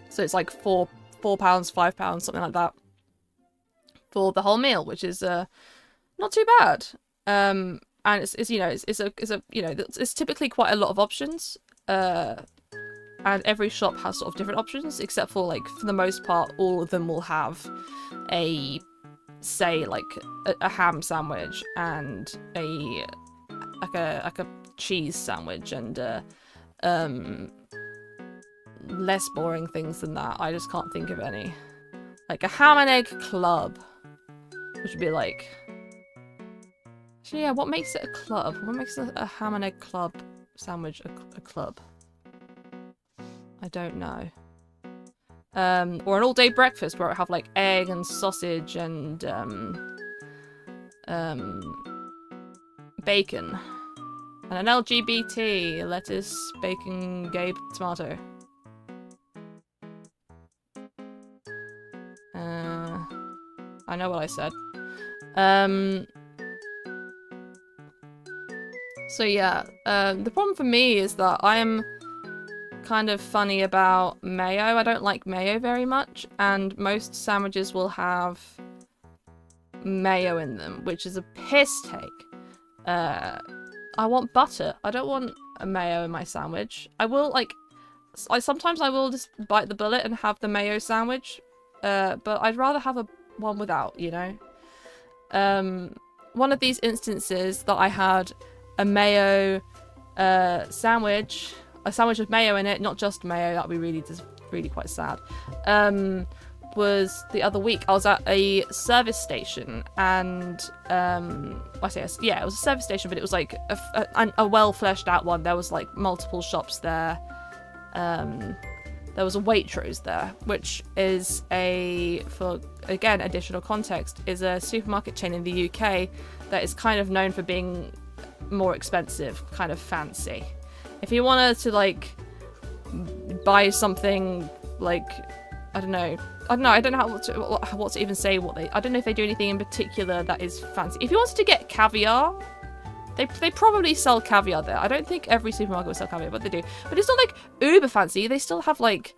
So it's like £4, £5, something like that, for the whole meal, which is not too bad. And it's typically quite a lot of options. And every shop has sort of different options, except for like for the most part, all of them will have a ham sandwich and a cheese sandwich and less boring things than that. I just can't think of any. Like a ham and egg club, which would be like. So yeah, what makes it a club? What makes a ham and egg club sandwich a club? I don't know. Or an all-day breakfast where I have like egg and sausage and bacon. And an LGBT, lettuce, bacon, gay, tomato. I know what I said. So yeah, the problem for me is that I am kind of funny about mayo. I don't like mayo very much, and most sandwiches will have mayo in them, which is a piss take. I want butter. I don't want a mayo in my sandwich. I will, like, sometimes I will just bite the bullet and have the mayo sandwich, but I'd rather have one without, you know? One of these instances that I had a mayo sandwich, a sandwich with mayo in it, not just mayo, that would be really quite sad, was the other week. I was at a service station, and it was a service station, but it was like a well fleshed out one. There was like multiple shops there. There was a Waitrose there, which is for again additional context, is a supermarket chain in the UK that is kind of known for being more expensive, kind of fancy. If you wanted to like buy something like, I don't know what to even say. I don't know if they do anything in particular that is fancy. If you wanted to get caviar, they probably sell caviar there. I don't think every supermarket will sell caviar, but they do. But it's not like uber fancy. They still have like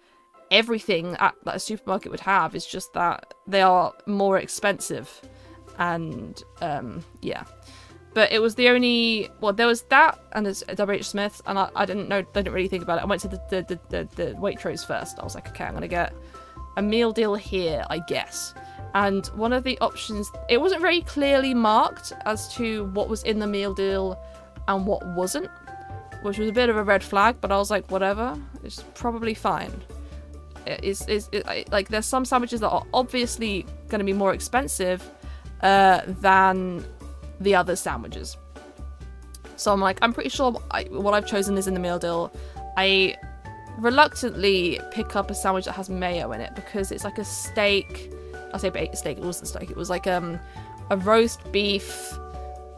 everything that a supermarket would have. It's just that they are more expensive, and yeah. But it was the only, well, there was that, and there's W.H. Smith's, and I didn't really think about it. I went to the Waitrose first. I was like, okay, I'm gonna get a meal deal here, I guess. And one of the options, it wasn't very clearly marked as to what was in the meal deal and what wasn't, which was a bit of a red flag, but I was like, whatever, it's probably fine. Like, there's some sandwiches that are obviously going to be more expensive than the other sandwiches. So I'm like, I'm pretty sure what I've chosen is in the meal deal. I reluctantly pick up a sandwich that has mayo in it because it's like a steak. I say steak, it wasn't steak. It was like a roast beef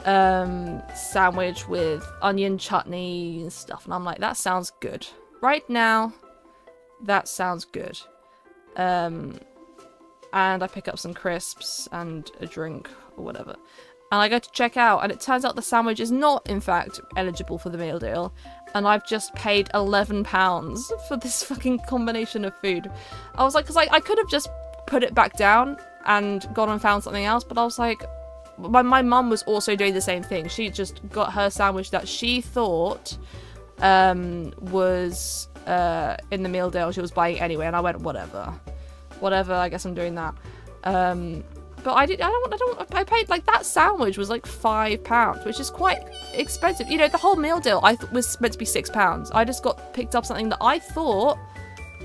sandwich with onion chutney and stuff. And I'm like, that sounds good. Right now, that sounds good. And I pick up some crisps and a drink or whatever. And I go to check out, and it turns out the sandwich is not, in fact, eligible for the meal deal. And I've just paid £11 for this fucking combination of food. I was like, because I could have just put it back down and gone and found something else, but I was like, my mum was also doing the same thing. She just got her sandwich that she thought was in the meal deal. She was buying anyway, and I went, whatever, I guess I'm doing that. But I paid, like, that sandwich was like £5, which is quite expensive. You know, the whole meal deal was meant to be £6. I just picked up something that I thought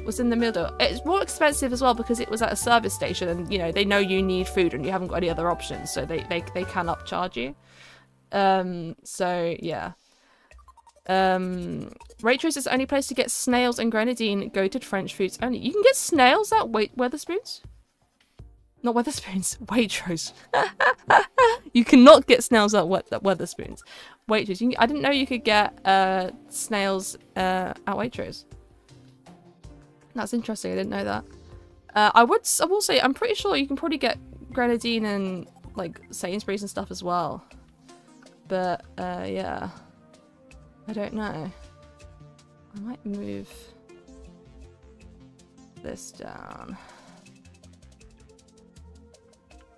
was in the meal deal. It's more expensive as well because it was at a service station, and, you know, they know you need food and you haven't got any other options, so they can upcharge you. So yeah. Waitrose is the only place to get snails and grenadine. Goated French foods only. You can get snails at Wetherspoons? Not Wetherspoons, Waitrose. You cannot get snails at Wetherspoons. Waitrose. I didn't know you could get snails at Waitrose. That's interesting. I didn't know that. I will say, I'm pretty sure you can probably get grenadine and like Sainsbury's and stuff as well. But yeah, I don't know. I might move this down.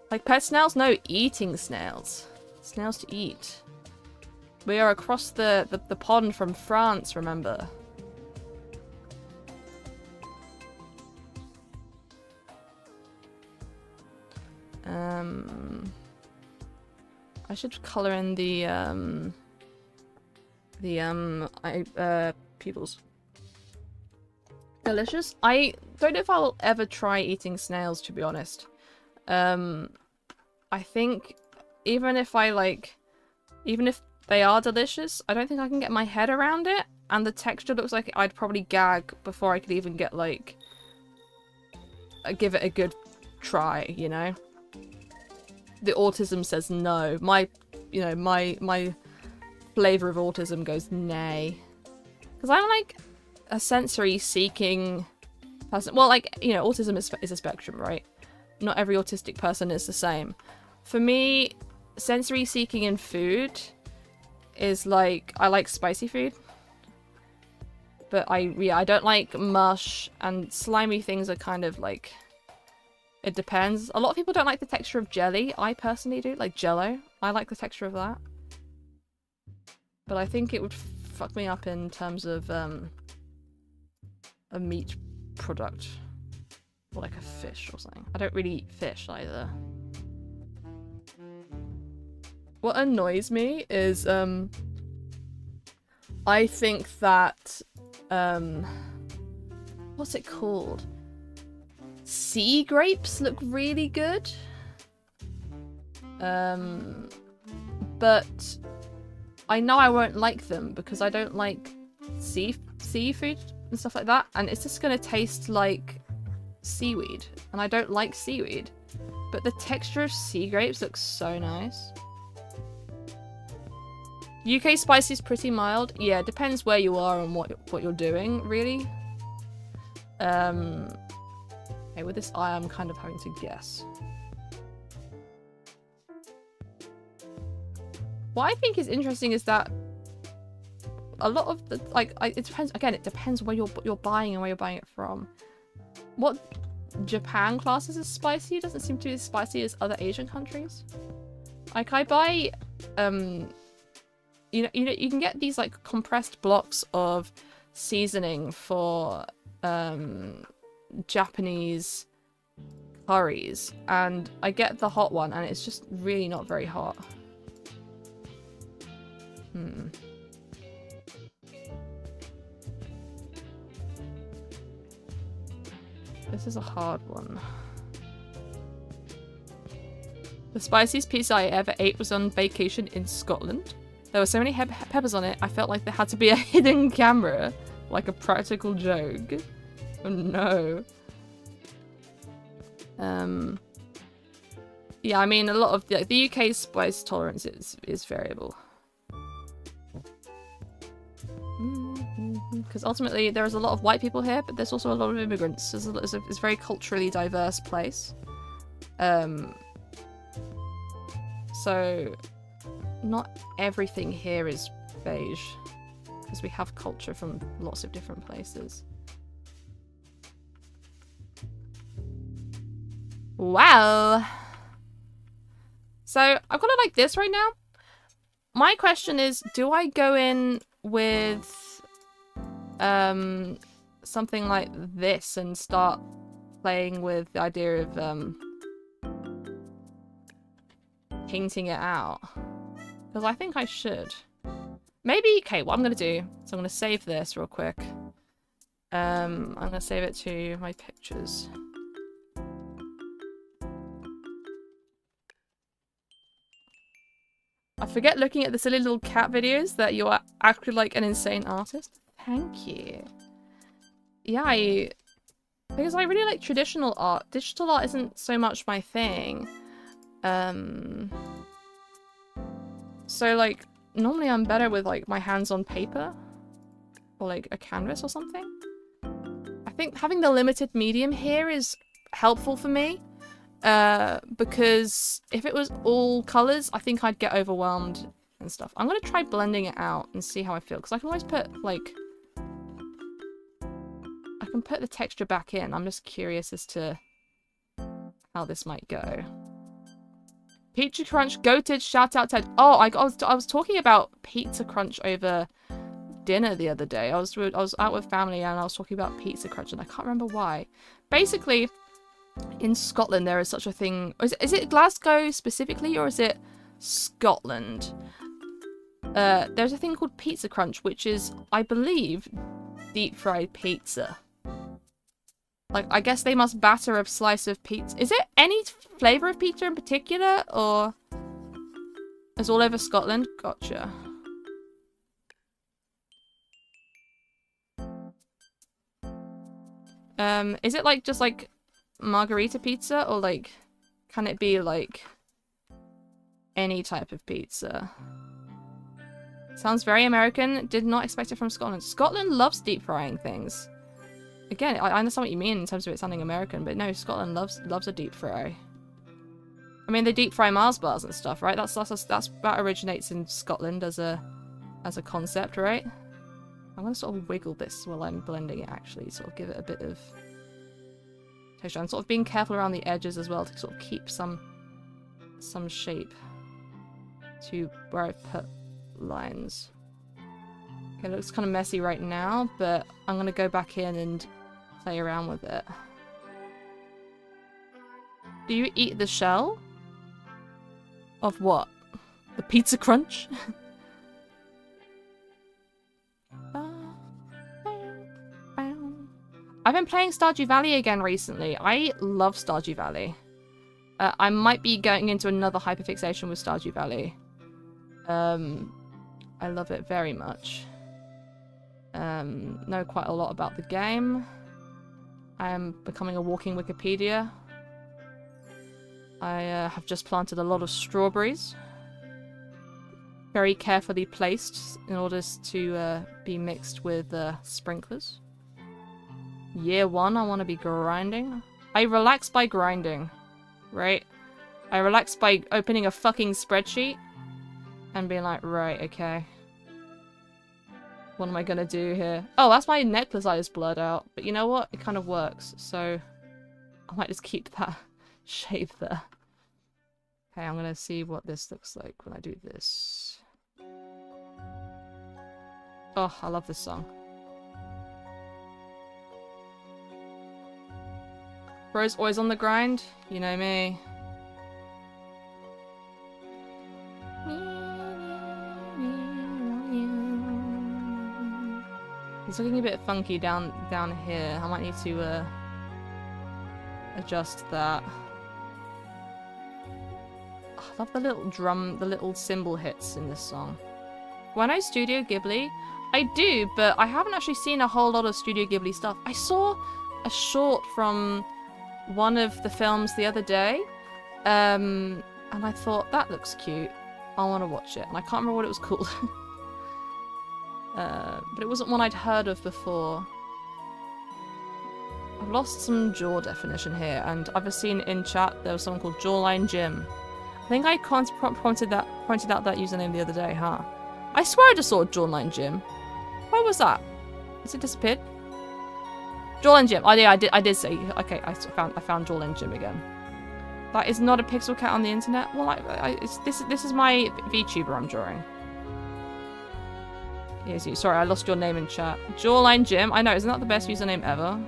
Like pet snails? No, eating snails. Snails to eat. We are across the pond from France, remember? I should colour in the pupils. Delicious. I don't know if I'll ever try eating snails, to be honest. I think even if they are delicious, I don't think I can get my head around it, and the texture looks like I'd probably gag before I could even get like give it a good try, you know? The autism says no. My flavor of autism goes nay. Because I'm like a sensory seeking person. Well, like, you know, autism is a spectrum, right? Not every autistic person is the same. For me, sensory seeking in food is like, I like spicy food. But I don't like mush, and slimy things are kind of like, it depends. A lot of people don't like the texture of jelly. I personally do, like Jello. I like the texture of that. But I think it would fuck me up in terms of a meat product. Or like a fish or something. I don't really eat fish either. What annoys me is I think that what's it called? Sea grapes look really good. But I know I won't like them because I don't like seafood and stuff like that, and it's just gonna taste like seaweed, and I don't like seaweed. But the texture of sea grapes looks so nice. UK spicy is pretty mild. Yeah, it depends where you are and what you're doing, really. Okay, with this eye, I'm kind of having to guess. What I think is interesting is that a lot of the it depends. Again, it depends where you're buying and where you're buying it from. What Japan classes as spicy doesn't seem to be as spicy as other Asian countries. Like I buy, you can get these like compressed blocks of seasoning for Japanese curries, and I get the hot one, and it's just really not very hot. This is a hard one. The spiciest pizza I ever ate was on vacation in Scotland. There were so many peppers on it, I felt like there had to be a hidden camera, like a practical joke. Oh no. Yeah, I mean, a lot of the UK's spice tolerance is variable. Because ultimately there's a lot of white people here, but there's also a lot of immigrants. It's a very culturally diverse place. So not everything here is beige, because we have culture from lots of different places. Wow. So I've got it like this right now. My question is, do I go in with something like this and start playing with the idea of painting it out? Because I think I should. Maybe, okay, what I'm going to do is I'm going to save this real quick. I'm going to save it to my pictures. I forget looking at the silly little cat videos that you are actually like an insane artist. Thank you. Yeah, because I really like traditional art. Digital art isn't so much my thing. So like normally I'm better with like my hands on paper or like a canvas or something. I think having the limited medium here is helpful for me. Because if it was all colors, I think I'd get overwhelmed and stuff. I'm gonna try blending it out and see how I feel, because I can always put like, I can put the texture back in. I'm just curious as to how this might go. Pizza Crunch goated, shout out Ted. Oh, I was talking about Pizza Crunch over dinner the other day. I was out with family and I was talking about Pizza Crunch, and I can't remember why. Basically, in Scotland, there is such a thing. Is it Glasgow specifically, or is it Scotland? There's a thing called Pizza Crunch, which is, I believe, deep fried pizza. Like, I guess they must batter a slice of pizza. Is it any flavour of pizza in particular, or it's all over Scotland? Gotcha. Is it like just like margarita pizza, or like, can it be like any type of pizza? Sounds very American. Did not expect it from Scotland. Scotland loves deep frying things. Again, I understand what you mean in terms of it sounding American, but no, Scotland loves a deep fry. I mean, they deep fry Mars bars and stuff, right? That originates in Scotland as a concept, right? I'm gonna sort of wiggle this while I'm blending it, actually, sort of give it a bit of texture. I'm sort of being careful around the edges as well to sort of keep some shape to where I've put lines. Okay, it looks kind of messy right now, but I'm gonna go back in and play around with it. Do you eat the shell? Of what? The pizza crunch? I've been playing Stardew Valley again recently. I love Stardew Valley. I might be going into another hyperfixation with Stardew Valley. I love it very much. Know quite a lot about the game. I am becoming a walking Wikipedia. I have just planted a lot of strawberries. Very carefully placed in order to be mixed with sprinklers. Year 1, I want to be grinding. I relax by grinding, right? I relax by opening a fucking spreadsheet and being like, right, okay. What am I gonna do here? Oh, that's my necklace I just blurred out. But you know what? It kind of works, so I might just keep that shape there. Okay, I'm gonna see what this looks like when I do this. Oh, I love this song. Bro's always on the grind. You know me. It's looking a bit funky down here. I might need to adjust that. Oh, I love the little drum, the little cymbal hits in this song. Do I know Studio Ghibli? I do, but I haven't actually seen a whole lot of Studio Ghibli stuff. I saw a short from one of the films the other day, and I thought, that looks cute. I want to watch it. And I can't remember what it was called. But it wasn't one I'd heard of before. I've lost some jaw definition here, and I've seen in chat there was someone called Jawline Jim. I think I pointed out that username the other day, huh? I swear I just saw Jawline Jim. Where was that? Has it disappeared? Jawline Jim. Oh yeah, I did say. Okay, I found Jawline Jim again. That is not a pixel cat on the internet. Well, this is my VTuber I'm drawing. Yes, sorry, I lost your name in chat. Jawline Jim. I know, isn't that the best username ever?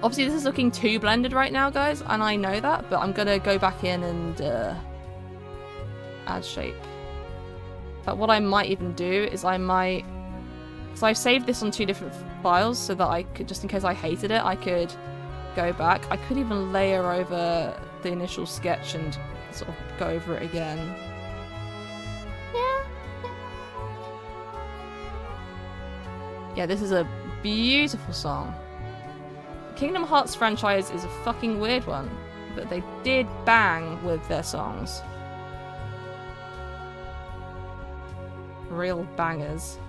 Obviously, this is looking too blended right now, guys, and I know that, but I'm gonna go back in and add shape. But what I might even do is I might... So I've saved this on 2 different files so that I could, just in case I hated it, I could go back. I could even layer over the initial sketch and sort of go over it again. Yeah, this is a beautiful song. The Kingdom Hearts franchise is a fucking weird one, but they did bang with their songs. Real bangers.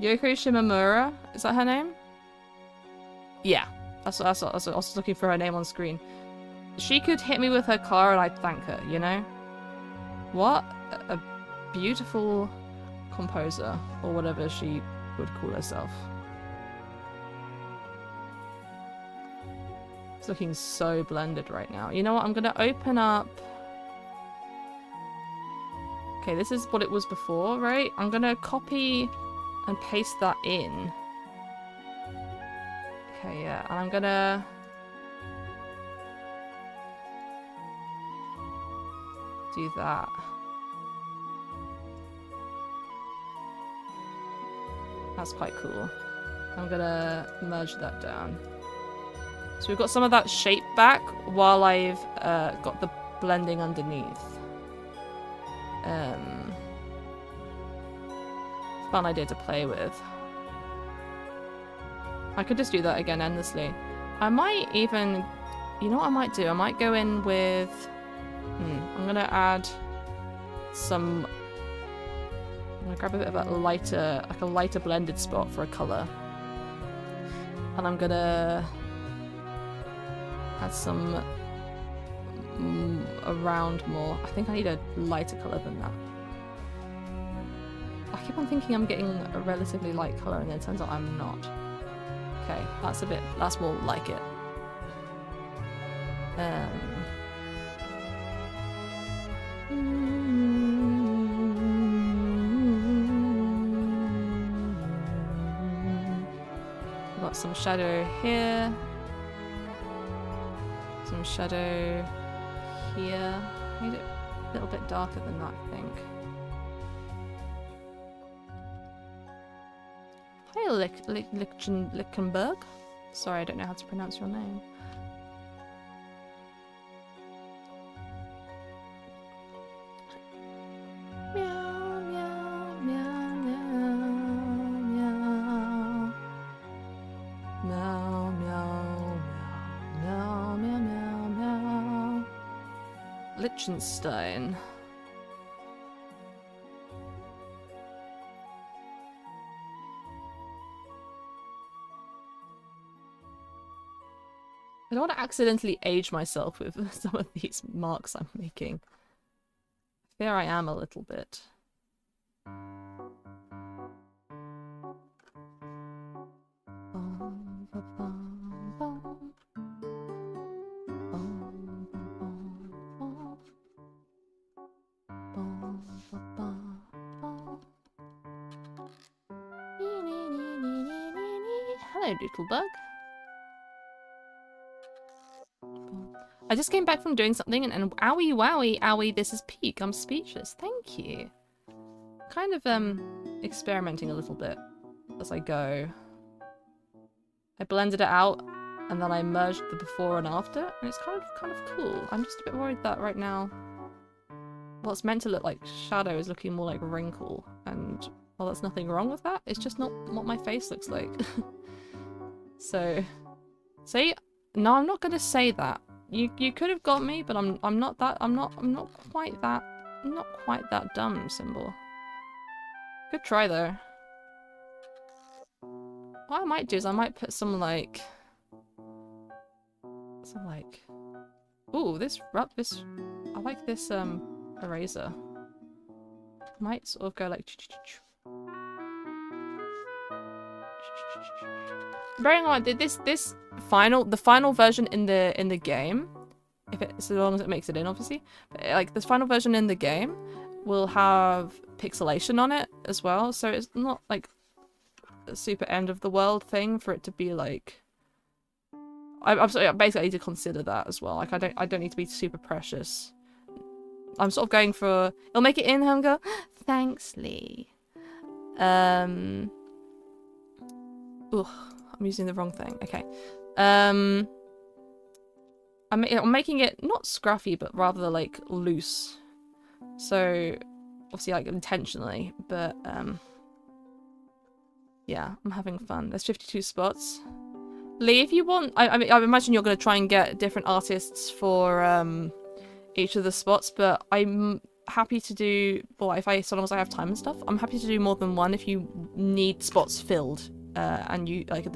Yoko Shimomura? Is that her name? Yeah. That's what I was looking for her name on screen. She could hit me with her car and I'd thank her, you know? What a beautiful composer, or whatever she would call herself. It's looking so blended right now. You know what? I'm gonna open up... Okay, this is what it was before, right? I'm gonna copy and paste that in. Okay, yeah, and I'm gonna... do that. That's quite cool. I'm gonna merge that down. So we've got some of that shape back while I've got the blending underneath. fun idea to play with. I could just do that again endlessly. I might even... You know what I might do? I might go in with... I'm gonna add some... I'm gonna grab a bit of a lighter, like a lighter blended spot for a colour. And I'm gonna add some around more. I think I need a lighter colour than that. I keep on thinking I'm getting a relatively light colour and then it turns out I'm not. Okay, that's more like it. Got some shadow here. Some shadow here. Made it a little bit darker than that, I think. Hi, Lichtenberg. Sorry, I don't know how to pronounce your name. Meow, meow, meow, meow, meow. Meow, meow, meow, meow, meow, meow. Liechtenstein. I don't want to accidentally age myself with some of these marks I'm making. I fear I am a little bit. Hello, Doodlebug. I just came back from doing something and owie wowie owie, this is peak. I'm speechless. Thank you. Kind of experimenting a little bit as I go. I blended it out and then I merged the before and after and it's kind of cool. I'm just a bit worried that right now what's meant to look like shadow is looking more like wrinkle, and while there's nothing wrong with that, it's just not what my face looks like. So see, no, I'm not gonna say that. You could have got me, but I'm not quite that dumb, Symbol. Good try though. What I might do is I might put some like ooh, I like this eraser. Might sort of go like bearing in mind that the final version in the game, so long as it makes it in, obviously, but, like this final version in the game will have pixelation on it as well, so it's not like a super end of the world thing for it to be like. I'm sorry, basically I need to consider that as well. Like I don't need to be super precious. I'm sort of going for it'll make it in and go, thanks, Lee. Ugh, I'm using the wrong thing. Okay. I'm making it not scruffy, but rather like loose. So obviously like intentionally, but yeah, I'm having fun. There's 52 spots. Lee, if you want, I imagine you're going to try and get different artists for each of the spots, but I'm happy to do, well, so long as I have time and stuff, I'm happy to do more than one if you need spots filled. And you like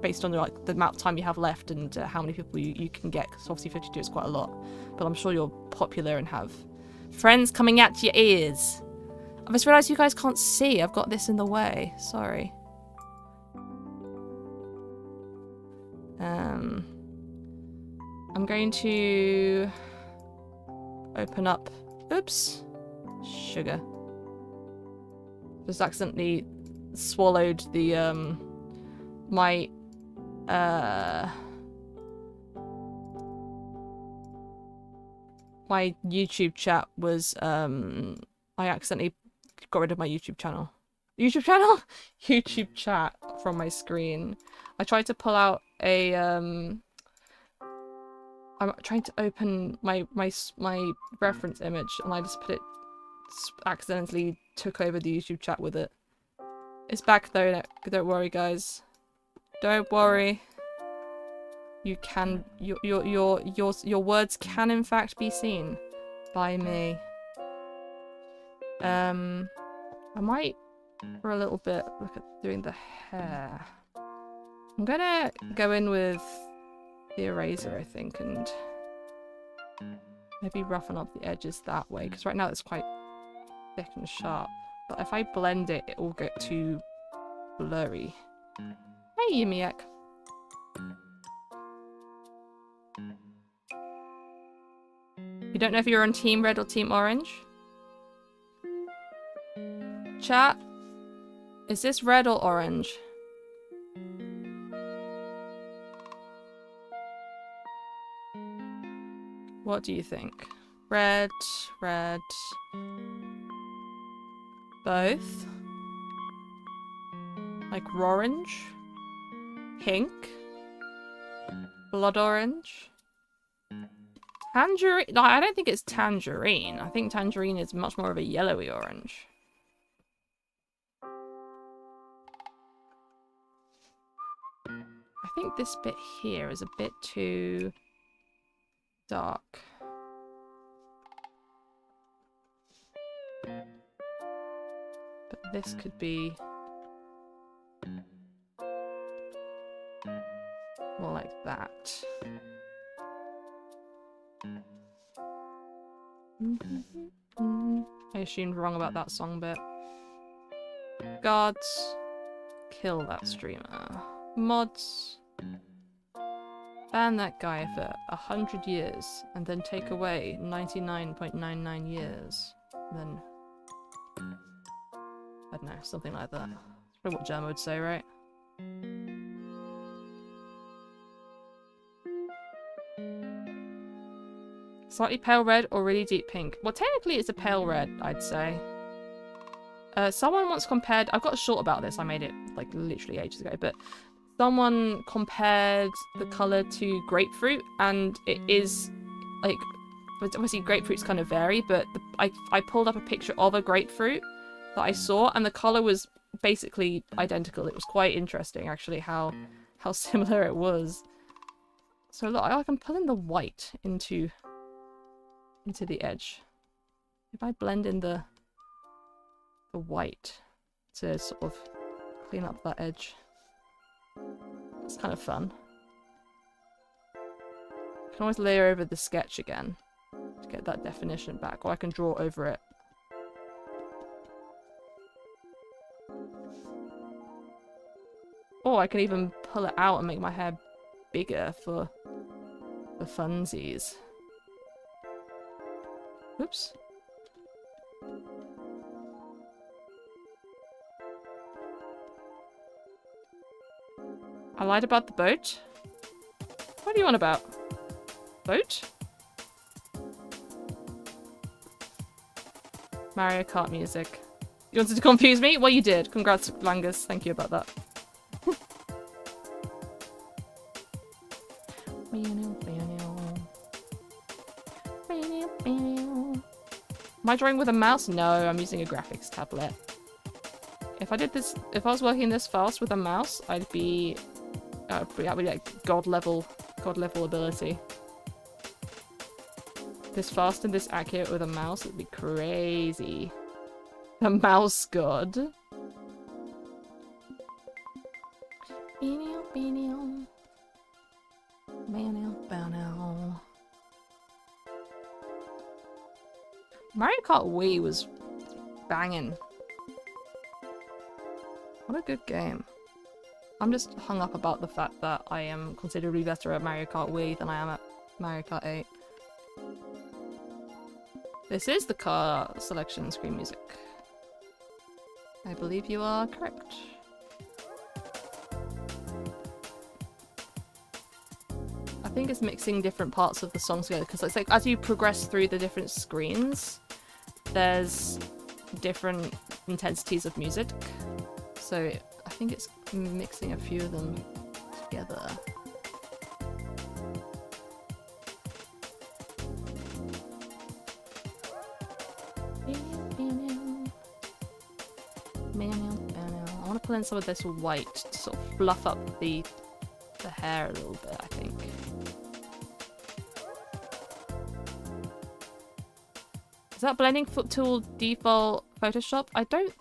based on the amount of time you have left and how many people you can get, because obviously 52 is quite a lot, but I'm sure you're popular and have friends coming at your ears. I've just realised you guys can't see. I've got this in the way. Sorry. I'm going to open up. Oops, sugar. Just accidentally swallowed the my YouTube chat was I accidentally got rid of my YouTube channel. YouTube chat from my screen. I tried to pull out a I'm trying to open my reference image and I just accidentally took over the YouTube chat with it. It's back though. Don't worry, guys. Don't worry. You can. Your words can in fact be seen by me. I might, for a little bit, look at doing the hair. I'm gonna go in with the eraser, I think, and maybe roughen up the edges that way, because right now it's quite thick and sharp. But if I blend it, it will get too blurry. Hey, Yumiek. You don't know if you're on Team Red or Team Orange? Chat, is this red or orange? What do you think? Red, red. Both? Like orange? Pink? Blood orange? Tangerine? No, I don't think it's tangerine. I think tangerine is much more of a yellowy orange. I think this bit here is a bit too dark. But this could be more like that. I assumed wrong about that song bit. Gods, kill that streamer. Mods, ban that guy for 100 years and then take away 99.99 years. Then, I don't know, something like that. That's probably what Germa would say, right? Slightly pale red or really deep pink? Well, technically it's a pale red, I'd say. Someone once compared... I've got a short about this. I made it, like, literally ages ago. But someone compared the colour to grapefruit. And it is, like... Obviously, grapefruits kind of vary. But I pulled up a picture of a grapefruit that I saw. And the colour was basically identical. It was quite interesting, actually, how similar it was. So, look, I can pull in the white into the edge. If I blend in the white to sort of clean up that edge, it's kind of fun. I can always layer over the sketch again to get that definition back, or I can draw over it. Or I can even pull it out and make my hair bigger for the funsies. Oops. I lied about the boat. What do you want about? Boat? Mario Kart music. You wanted to confuse me? Well, you did. Congrats, Langus. Thank you about that. Am I drawing with a mouse? No, I'm using a graphics tablet. If I did this, if I was working this fast with a mouse, I'd be like god level ability. This fast and this accurate with a mouse would be crazy. A mouse god. Mario Kart Wii was banging. What a good game. I'm just hung up about the fact that I am considerably better at Mario Kart Wii than I am at Mario Kart 8. This is the car selection screen music. I believe you are correct. I think it's mixing different parts of the song together, because it's like as you progress through the different screens, there's different intensities of music. So I think it's mixing a few of them together. I want to sprinkle in some of this white to sort of fluff up the hair a little bit, I think. Is that blending tool default Photoshop? I don't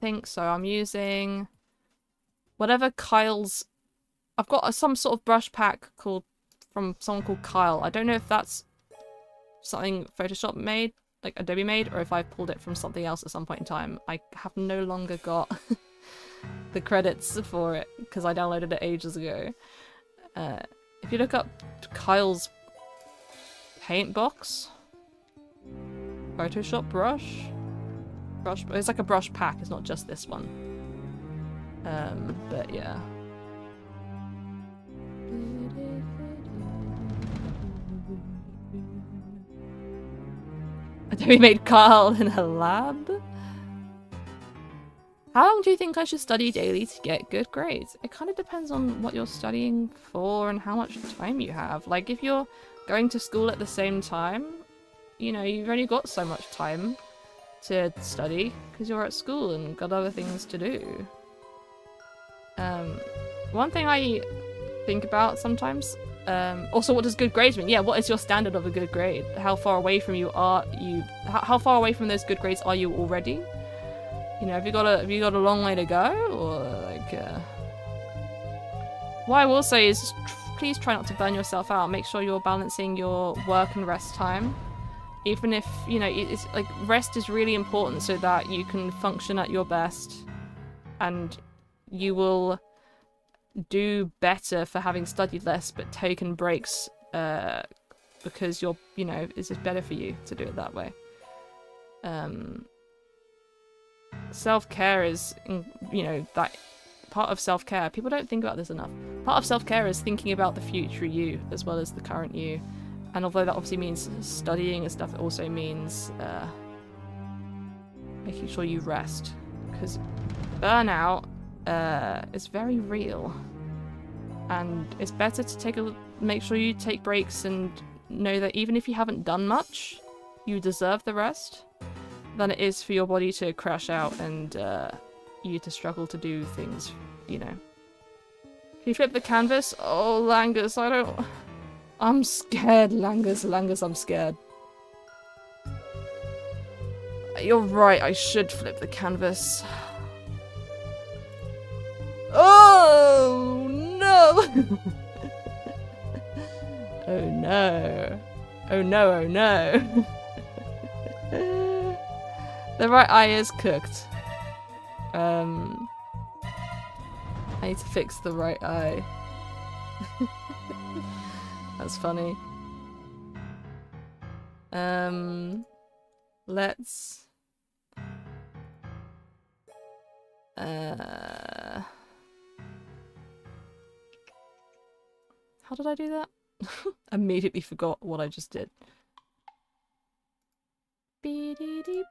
think so. I'm using whatever Kyle's... I've got some sort of brush pack from someone called Kyle. I don't know if that's something Photoshop made, like Adobe made, or if I pulled it from something else at some point in time. I have no longer got the credits for it because I downloaded it ages ago. If you look up Kyle's paint box, Photoshop brush, it's like a brush pack, it's not just this one. But yeah. Adobe made Carl in a lab? How long do you think I should study daily to get good grades? It kind of depends on what you're studying for and how much time you have. Like, if you're going to school at the same time, you know, you've only got so much time to study because you're at school and got other things to do. One thing I think about sometimes, also, what does good grades mean? Yeah, what is your standard of a good grade? How far away from you are you? How far away from those good grades are you already? You know, have you got a long way to go, or like? What I will say is, please try not to burn yourself out. Make sure you're balancing your work and rest time. Even if, you know, it's like rest is really important so that you can function at your best, and you will do better for having studied less but taken breaks because you're, you know, it's just better for you to do it that way. Self-care is, you know, that part of self-care. People don't think about this enough. Part of self-care is thinking about the future you as well as the current you. And although that obviously means studying and stuff, it also means making sure you rest. Because burnout is very real. And it's better to make sure you take breaks and know that even if you haven't done much, you deserve the rest, than it is for your body to crash out and you to struggle to do things, you know. Can you flip the canvas? Oh, Langus, I'm scared, Langus, I'm scared. You're right, I should flip the canvas. Oh, no! Oh, no. Oh, no, oh, no. The right eye is cooked. I need to fix the right eye. That's funny. Let's... How did I do that? Immediately forgot what I just did. Beep-dee-deep.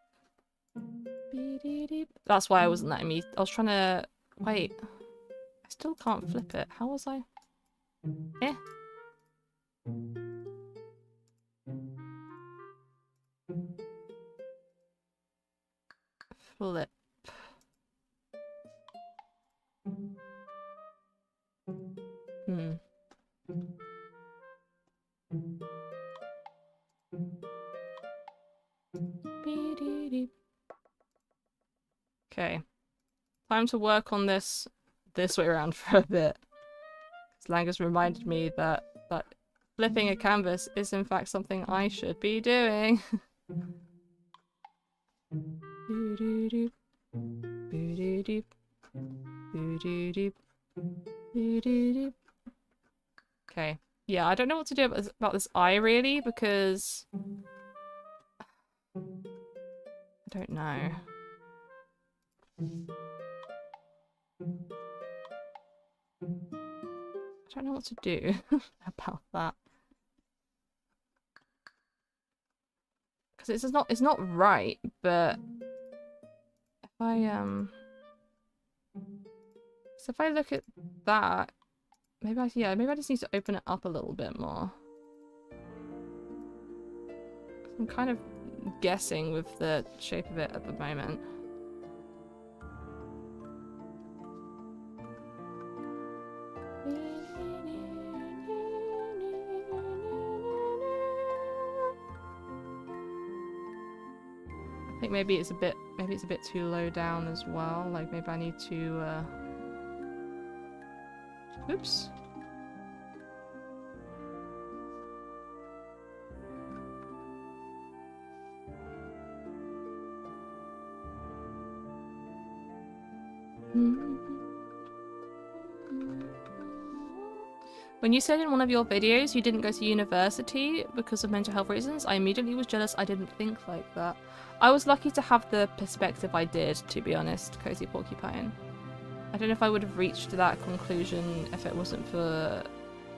Beep-dee-deep. That's why I wasn't letting me. I was trying to... Wait. I still can't flip it. How was I? Eh. Flip. Hmm. Okay. Time to work on this way around for a bit. Langus reminded me that flipping a canvas is in fact something I should be doing. Okay. Yeah, I don't know what to do about this eye really, because I don't know. I don't know what to do about that. Because it's not right, but if I so if I look at that, maybe I just need to open it up a little bit more. I'm kind of guessing with the shape of it at the moment. think maybe it's a bit too low down as well. Like maybe I need to oops. When you said in one of your videos you didn't go to university because of mental health reasons, I immediately was jealous. I didn't think like that. I was lucky to have the perspective I did, to be honest, Cozy Porcupine. I don't know if I would have reached that conclusion if it wasn't for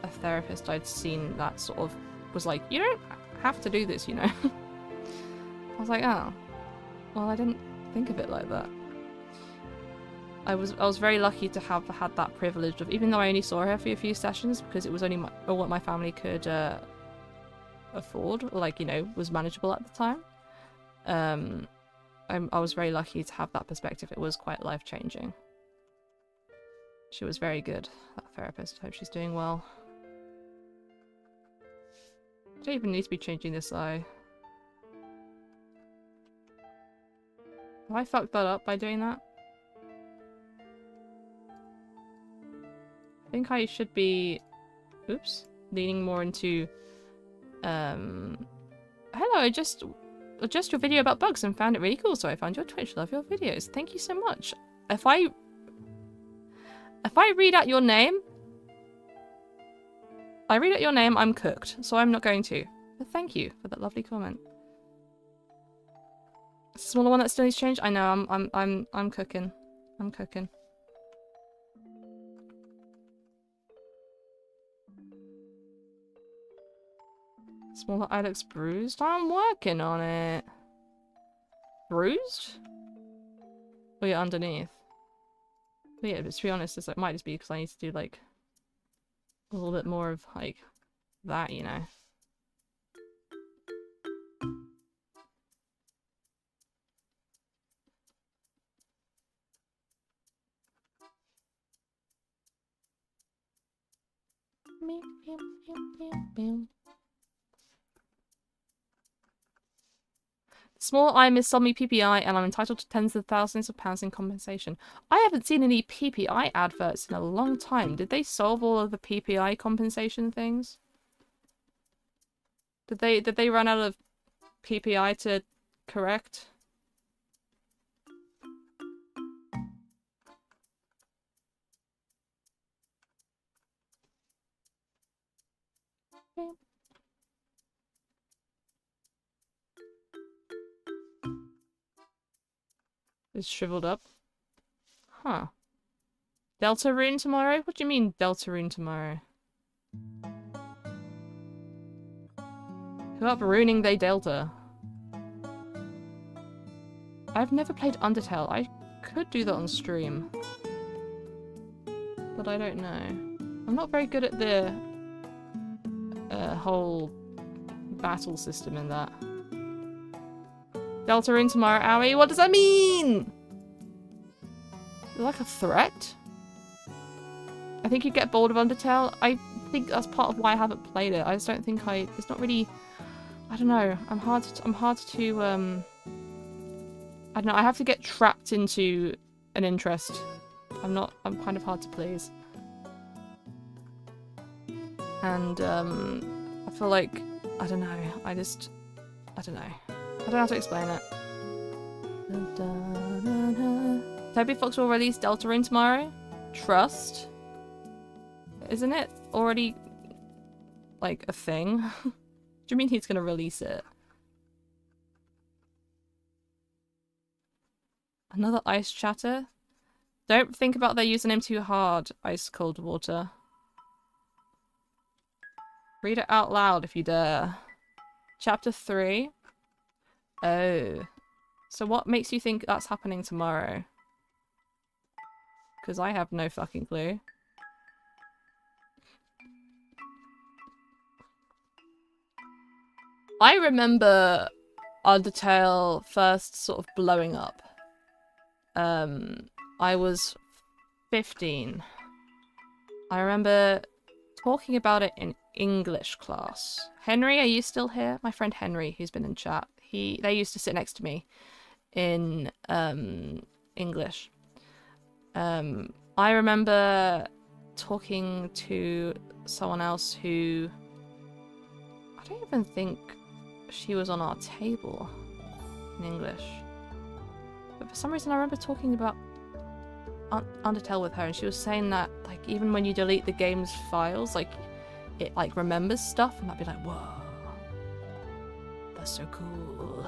a therapist I'd seen that sort of was like, you don't have to do this, you know? I was like, oh, well, I didn't think of it like that. I was very lucky to have had that privilege of, even though I only saw her for a few sessions because it was only what my family could afford, or like, you know, was manageable at the time. I was very lucky to have that perspective. It was quite life-changing. She was very good, that therapist. I hope she's doing well. I don't even need to be changing this eye. Have I fucked that up by doing that? I think I should be, oops, leaning more into, hello, I just your video about bugs and found it really cool, so I found your Twitch, love your videos. Thank you so much. If I read out your name, I'm cooked, so I'm not going to. But thank you for that lovely comment. It's the smaller one that still needs change? I know, I'm cooking. I'm cooking. Smaller eye looks bruised. I'm working on it. Bruised? Oh yeah, underneath. But yeah, but to be honest, it might just be because I need to do like a little bit more of like that, you know. Small eye missold me PPI and I'm entitled to tens of thousands of pounds in compensation. I haven't seen any PPI adverts in a long time. Did they solve all of the PPI compensation things? Did they run out of PPI to correct? It's shriveled up. Huh. Delta rune tomorrow? What do you mean Delta rune tomorrow? Who up ruining they Delta? I've never played Undertale. I could do that on stream. But I don't know. I'm not very good at the whole battle system in that. Delta rune tomorrow, Owie. What does that mean? Like a threat? I think you get bored of Undertale. I think that's part of why I haven't played it. I just don't think it's not really, I don't know. I'm hard to I don't know. I have to get trapped into an interest. I'm kind of hard to please. And I feel like, I don't know. I don't know. I don't know how to explain it. Toby Fox will release Delta Rune tomorrow. Trust. Isn't it already, like, a thing? Do you mean he's gonna release it? Another ice chatter? Don't think about their username too hard, Ice Cold Water. Read it out loud if you dare. Chapter 3. Oh. So what makes you think that's happening tomorrow? Because I have no fucking clue. I remember Undertale first sort of blowing up. I was 15. I remember talking about it in English class. Henry, are you still here? My friend Henry, who's been in chat. They used to sit next to me in English. I remember talking to someone else who I don't even think she was on our table in English. But for some reason I remember talking about Undertale with her, and she was saying that like even when you delete the game's files, like it like remembers stuff, and I'd be like, whoa, that's so cool.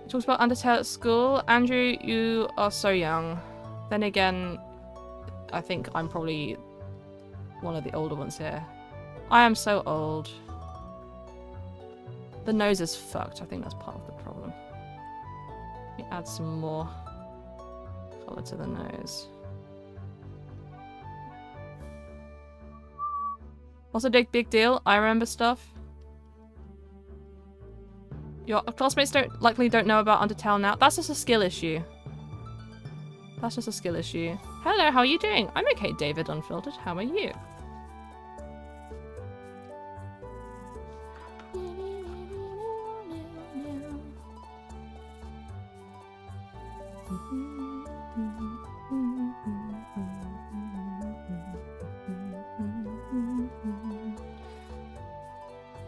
Talks about Undertale at school. Andrew, you are so young. Then again, I think I'm probably one of the older ones here. I am so old. The nose is fucked. I think that's part of the problem. Let me add some more colour to the nose. What's a big deal? I remember stuff. Your classmates likely don't know about Undertale now. That's just a skill issue. That's just a skill issue. Hello, how are you doing? I'm okay, David Unfiltered. How are you?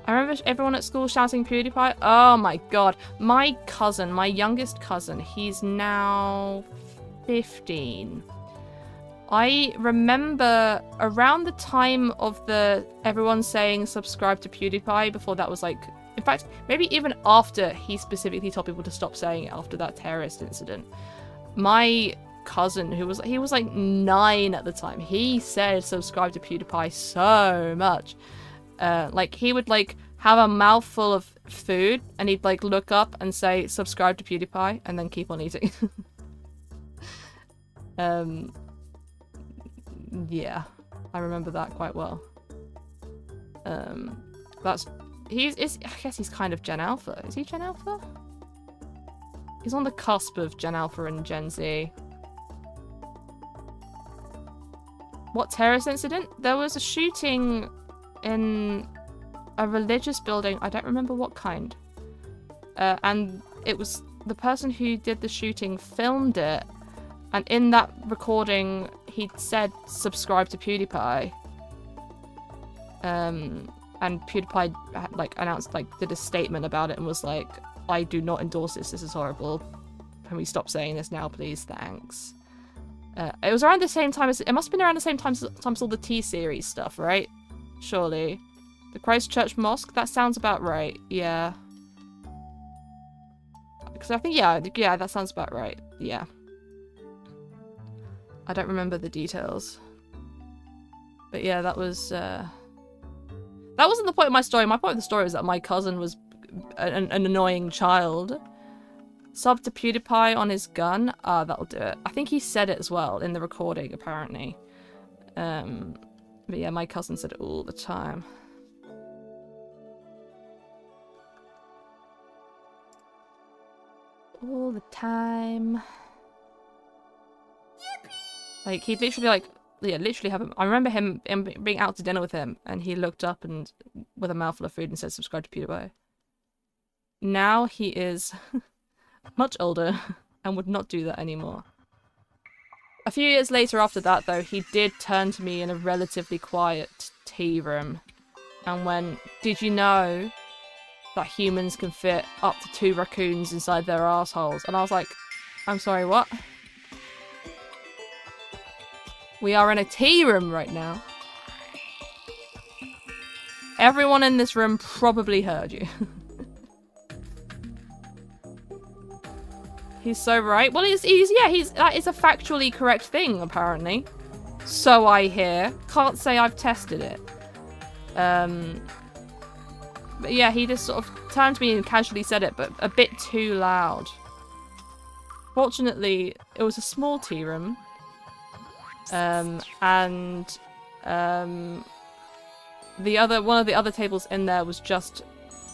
I remember everyone at school shouting PewDiePie. Oh my god. My cousin, my youngest cousin, he's now 15. I remember around the time of the everyone saying subscribe to PewDiePie, before that was like, in fact, maybe even after he specifically told people to stop saying it after that terrorist incident. My cousin, he was like 9 at the time, he said subscribe to PewDiePie so much. Like he would like have a mouthful of food and he'd like look up and say subscribe to PewDiePie and then keep on eating. Yeah, I remember that quite well. I guess he's kind of Gen Alpha. Is he Gen Alpha? He's on the cusp of Gen Alpha and Gen Z. What terrorist incident? There was a shooting in a religious building. I don't remember what kind. And it was the person who did the shooting filmed it. And in that recording, he said, subscribe to PewDiePie. And PewDiePie like announced, like did a statement about it and was like, I do not endorse this. This is horrible. Can we stop saying this now, please? Thanks. It was around the same time as, it must have been around the same time as all the T-series stuff, right? Surely. The Christchurch Mosque? That sounds about right. Yeah. Because I think, yeah, that sounds about right. Yeah. I don't remember the details. But yeah, that was, that wasn't the point of my story. My point of the story was that my cousin was an annoying child. Sub to PewDiePie on his gun. Ah, that'll do it. I think he said it as well in the recording, apparently. But yeah, my cousin said it all the time. All the time. Like, he'd literally, like, yeah, literally have him. I remember him being out to dinner with him, and he looked up and with a mouthful of food and said, subscribe to PewDiePie. Now he is much older and would not do that anymore. A few years later after that, though, he did turn to me in a relatively quiet tea room and went, did you know that humans can fit up to 2 raccoons inside their assholes? And I was like, I'm sorry, what? We are in a tea room right now. Everyone in this room probably heard you. He's so right. Well, that is a factually correct thing, apparently. So I hear. Can't say I've tested it. But yeah, he just sort of turned to me and casually said it, but a bit too loud. Fortunately, it was a small tea room. One of the other tables in there was just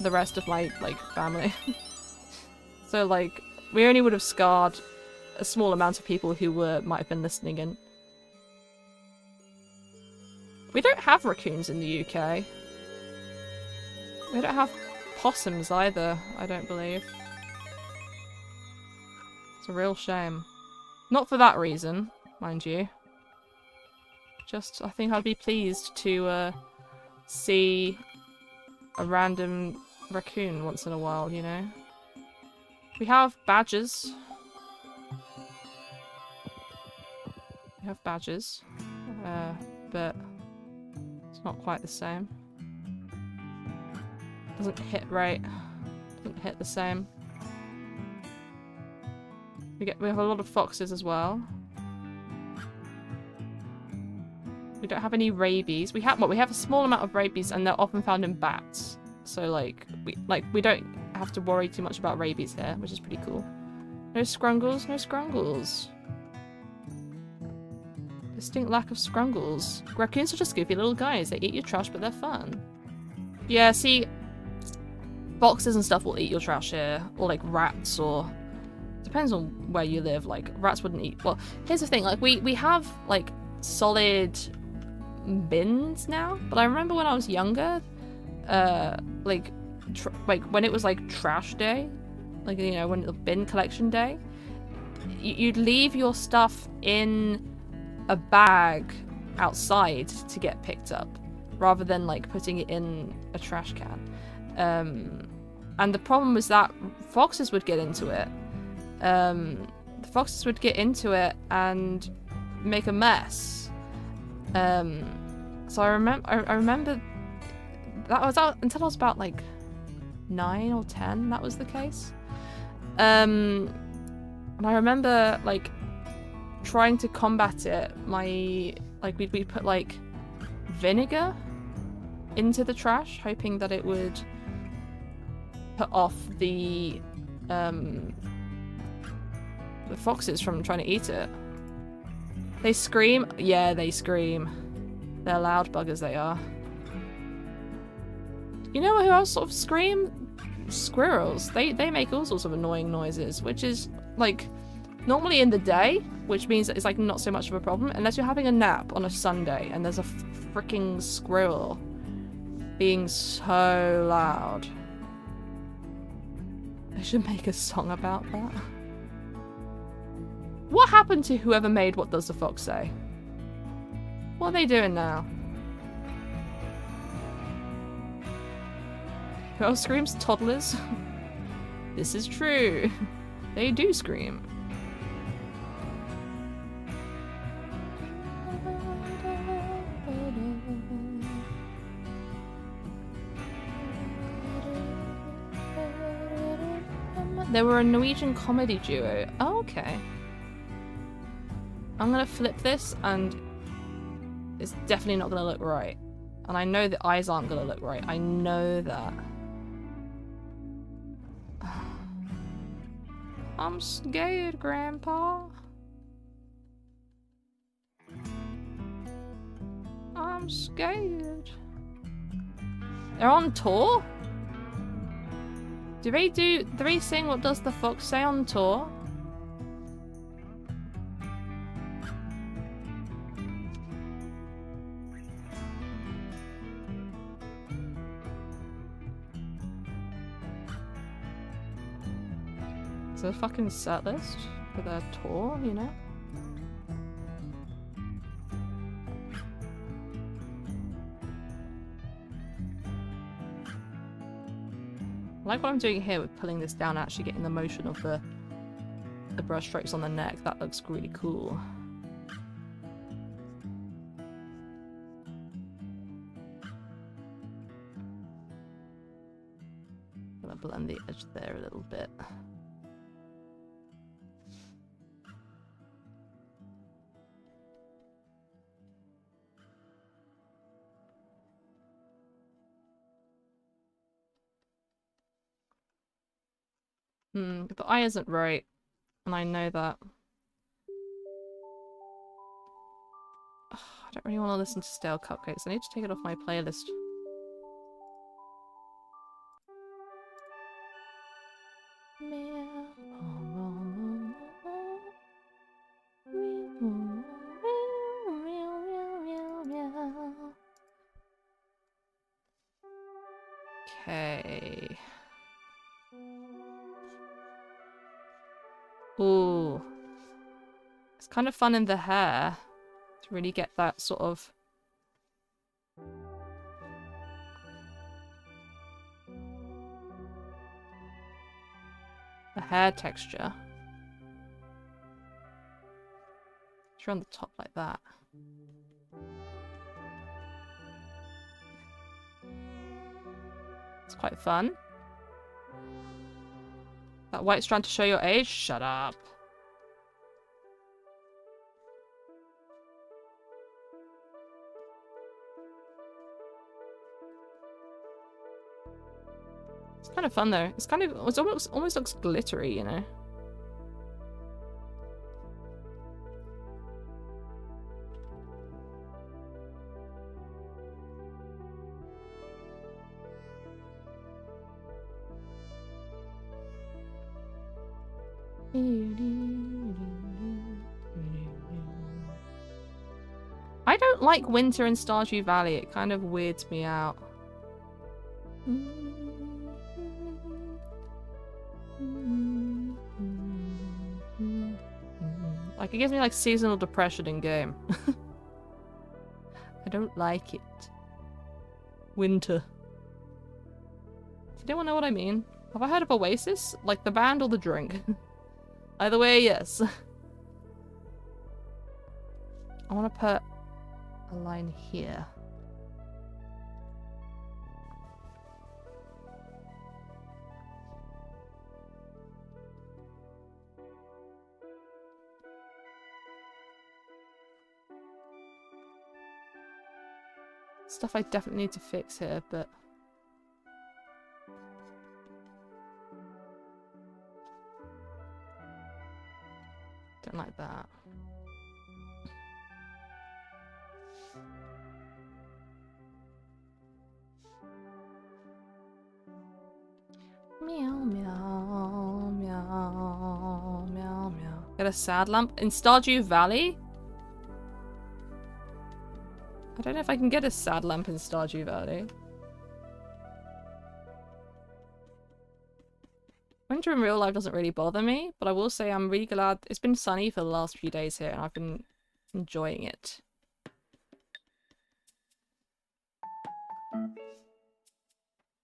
the rest of my, like, family. So, like, we only would have scarred a small amount of people who might have been listening in. We don't have raccoons in the UK. We don't have possums either, I don't believe. It's a real shame. Not for that reason, mind you. Just, I think I'd be pleased to see a random raccoon once in a while, you know? We have badgers. We have badgers. But it's not quite the same. Doesn't hit right. Doesn't hit the same. We have a lot of foxes as well. We don't have any rabies. We have a small amount of rabies, and they're often found in bats. So we don't have to worry too much about rabies here, which is pretty cool. No scrungles, no scrungles. Distinct lack of scrungles. Raccoons are just goofy little guys. They eat your trash, but they're fun. Yeah, see, foxes and stuff will eat your trash here, or like rats, or depends on where you live. Like rats wouldn't eat. Well, here's the thing. Like we have like solid bins now, but I remember when I was younger, like when it was like trash day, like, you know, when the bin collection day, you'd leave your stuff in a bag outside to get picked up, rather than like putting it in a trash can. And the problem was that foxes would get into it. The foxes would get into it and make a mess. So I remember that was out until I was about like 9 or 10. That was the case. And I remember like trying to combat it. We'd put like vinegar into the trash, hoping that it would put off the foxes from trying to eat it. They scream. Yeah, they scream. They're loud buggers, they are. You know who else sort of scream? Squirrels. They make all sorts of annoying noises, which is like normally in the day, which means that it's like not so much of a problem, unless you're having a nap on a Sunday and there's a freaking squirrel being so loud. I should make a song about that. What happened to whoever made What Does the Fox Say? What are they doing now? Who else screams? Toddlers? This is true. They do scream. They were a Norwegian comedy duo. Oh, okay. I'm gonna flip this, and it's definitely not gonna look right. And I know the eyes aren't gonna look right. I know that. I'm scared, Grandpa. I'm scared. They're on tour? Do they sing What Does the Fox Say on tour? Is there a fucking set list for their tour, you know? I like what I'm doing here with pulling this down, actually getting the motion of the brush strokes on the neck. That looks really cool. I'm gonna blend the edge there a little bit. The eye isn't right, and I know that. Ugh, I don't really want to listen to Stale Cupcakes. I need to take it off my playlist. Okay. Ooh. It's kind of fun in the hair to really get that sort of... the hair texture. It's on the top like that. It's quite fun. That white's trying to show your age? Shut up. It's kind of fun though. It's kind of, it almost looks glittery, you know? I don't like winter in Stardew Valley. It kind of weirds me out. Like, it gives me like seasonal depression in game. I don't like it. Winter. Do you know what I mean? Have I heard of Oasis? Like the band or the drink? Either way, yes. I want to put a line here. Stuff I definitely need to fix here, but... don't like that. Meow, meow, meow, meow, meow. Get a sad lamp in Stardew Valley? I don't know if I can get a sad lamp in Stardew Valley. Winter in real life doesn't really bother me, but I will say I'm really glad it's been sunny for the last few days here and I've been enjoying it.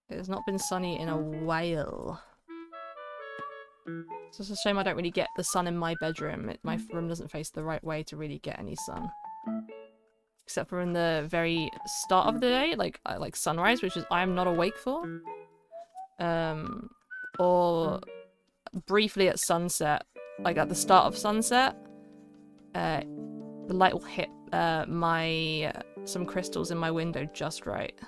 It has not been sunny in a while. It's just a shame I don't really get the sun in my bedroom. My room doesn't face the right way to really get any sun. Except for in the very start of the day, like sunrise, which is I'm not awake for. Or briefly at sunset, like at the start of sunset, the light will hit some crystals in my window just right.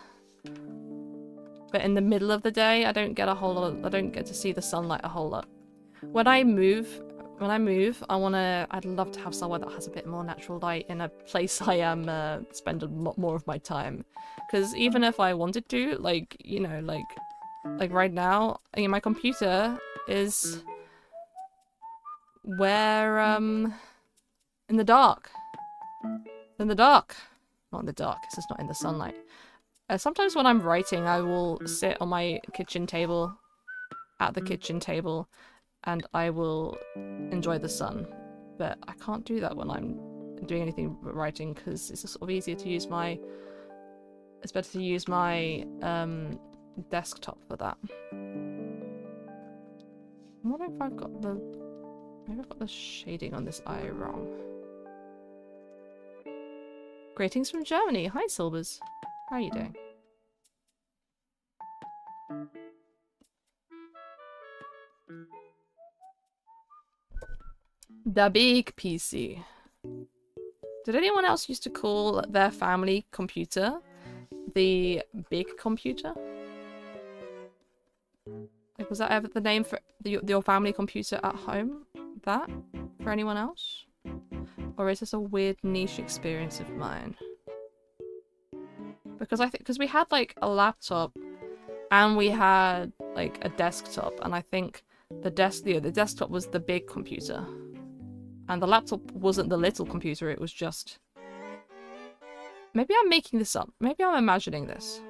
But in the middle of the day, I don't get to see the sunlight a whole lot. When I move, I'd love to have somewhere that has a bit more natural light in a place I spend a lot more of my time. Because even if I wanted to, like, you know, like right now, my computer is where, in the dark. In the dark. Not in the dark, it's just not in the sunlight. Sometimes when I'm writing, I will sit on my kitchen table, at the kitchen table, and I will enjoy the sun. But I can't do that when I'm doing anything but writing, because it's sort of easier to use my... it's better to use my desktop for that. I wonder if I've got the... maybe I've got the shading on this eye wrong. Greetings from Germany. Hi, Silvers. How are you doing? The big PC. Did anyone else used to call their family computer the big computer? Like, was that ever the name for your family computer at home? That? For anyone else? Or is this a weird niche experience of mine? Because I think, because we had like a laptop and we had like a desktop, and I think the desktop was the big computer. And the laptop wasn't the little computer, it was just... maybe I'm making this up. Maybe I'm imagining this.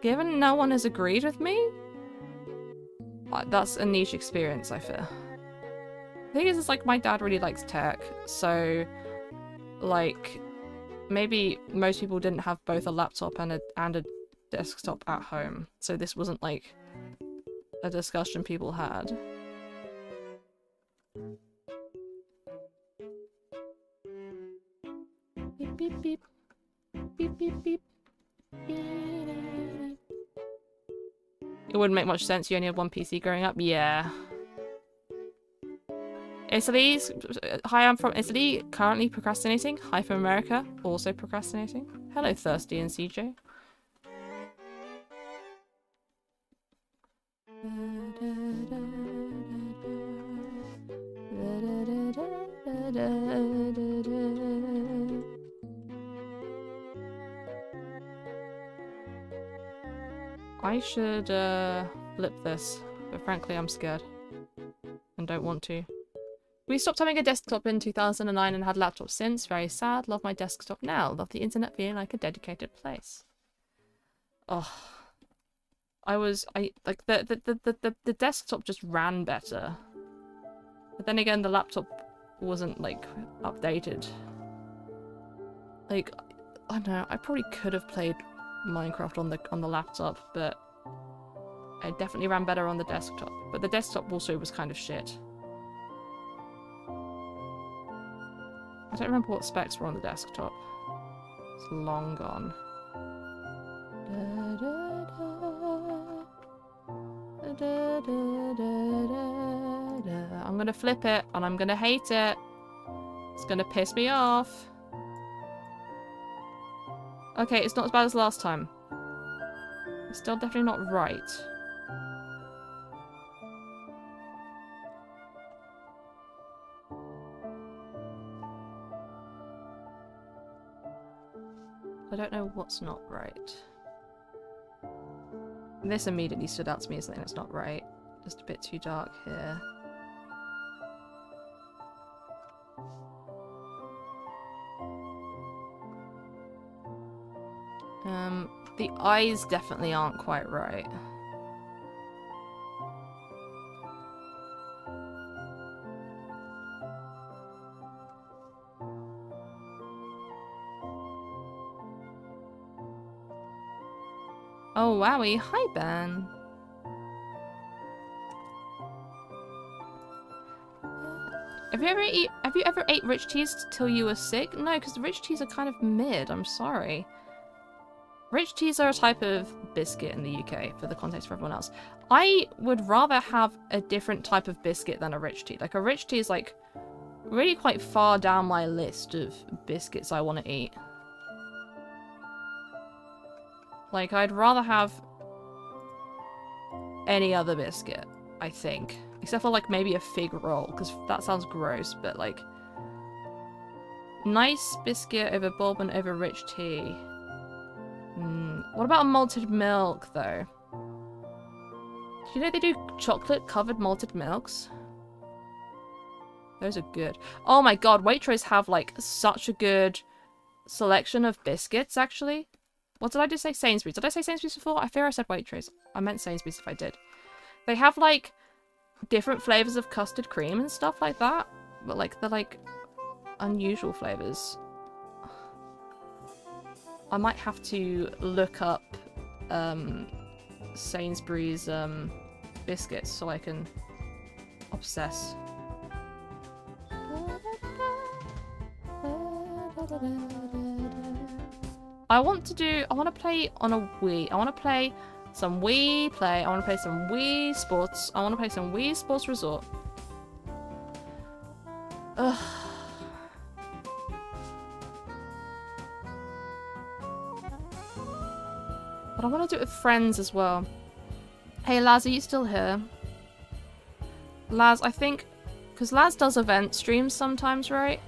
Given no one has agreed with me, that's a niche experience, I fear. The thing is, like, my dad really likes tech, so, like, maybe most people didn't have both a laptop and a desktop at home, so this wasn't, like, a discussion people had. Beep, beep, beep. Beep, beep, beep. It wouldn't make much sense, you only had one PC growing up. Yeah. Italy's... Hi, I'm from Italy, currently procrastinating. Hi from America, also procrastinating. Hello, Thirsty and CJ. I should flip this, but frankly I'm scared and don't want to. We stopped having a desktop in 2009 and had laptops since. Very sad. Love my desktop now. Love the internet feeling like a dedicated place. Oh, like the desktop just ran better, but then again the laptop wasn't like updated. Like, I don't know. I probably could have played Minecraft on the laptop, but it definitely ran better on the desktop. But the desktop also was kind of shit. I don't remember what specs were on the desktop. It's long gone. I'm gonna flip it and I'm gonna hate it. It's gonna piss me off. Okay, it's not as bad as last time. It's still definitely not right. I don't know what's not right. This immediately stood out to me as something that's not right. Just a bit too dark here. The eyes definitely aren't quite right. Oh wowie, hi Ben. Have you ever ate rich teas till you were sick? No, because rich teas are kind of mid, I'm sorry. Rich teas are a type of biscuit in the UK, for the context for everyone else. I would rather have a different type of biscuit than a rich tea. Like, a rich tea is, like, really quite far down my list of biscuits I want to eat. Like, I'd rather have any other biscuit, I think. Except for, like, maybe a fig roll, because that sounds gross, but, like... Nice biscuit over bourbon over rich tea. What about a malted milk, though? Do you know they do chocolate-covered malted milks? Those are good. Oh my god, Waitrose have, like, such a good selection of biscuits, actually. What did I just say? Sainsbury's. Did I say Sainsbury's before? I fear I said Waitrose. I meant Sainsbury's if I did. They have, like, different flavours of custard cream and stuff like that. But, like, they're, like, unusual flavours. I might have to look up Sainsbury's biscuits so I can obsess. I want to play on a Wii. I want to play some Wii Play. I want to play some Wii Sports. I want to play some Wii Sports Resort. Ugh. But I want to do it with friends as well. Hey Laz, are you still here? Laz, I think... Because Laz does event streams sometimes, right?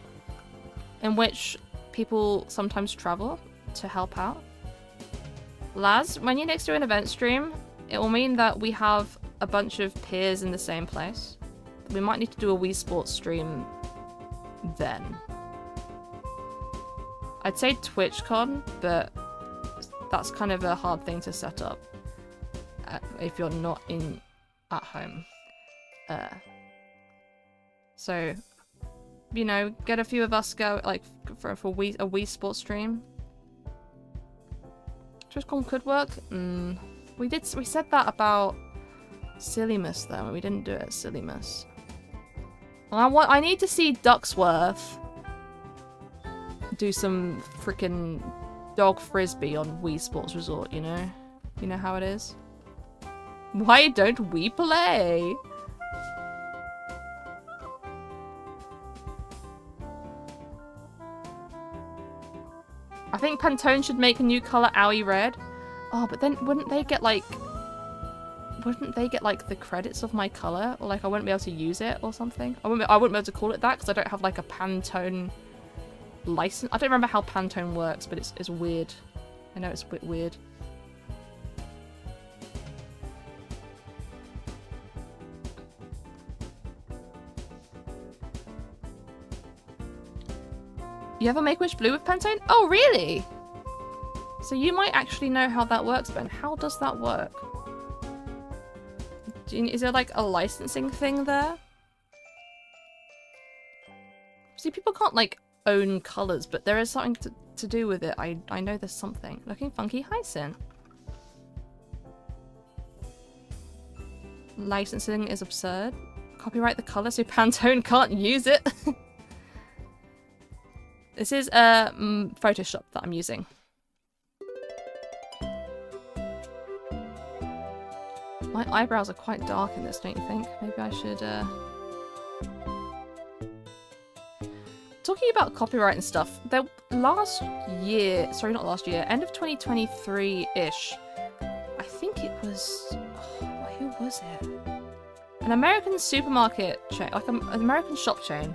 In which people sometimes travel to help out. Laz, when you next do an event stream, it will mean that we have a bunch of peers in the same place. We might need to do a Wii Sports stream then. I'd say TwitchCon, but that's kind of a hard thing to set up if you're not at home. So, you know, get a few of us go like for a Wii Sports stream. TwitchCon could work. We said that about Sillymas though, and we didn't do it at Sillymas. I need to see Ducksworth do some freaking dog frisbee on Wii Sports Resort, you know? You know how it is? Why don't we play? I think Pantone should make a new color, Owie Red. Oh, but then wouldn't they get like the credits of my color, or like I wouldn't be able to use it or something? I wouldn't be able to call it that because I don't have like a Pantone license. I don't remember how Pantone works, but it's weird. I know it's a bit weird. You have a Make-A-Wish Blue with Pantone? Oh, really? So you might actually know how that works, Ben. How does that work? Is there like a licensing thing there? See, people can't like own colors, but there is something to do with it. I know there's something. Looking funky. Hi, Sin. Licensing is absurd. Copyright the color so Pantone can't use it. This is Photoshop that I'm using. My eyebrows are quite dark in this, don't you think? Maybe I should Talking about copyright and stuff, end of 2023-ish, I think it was, who was it? An American supermarket chain, like an American shop chain.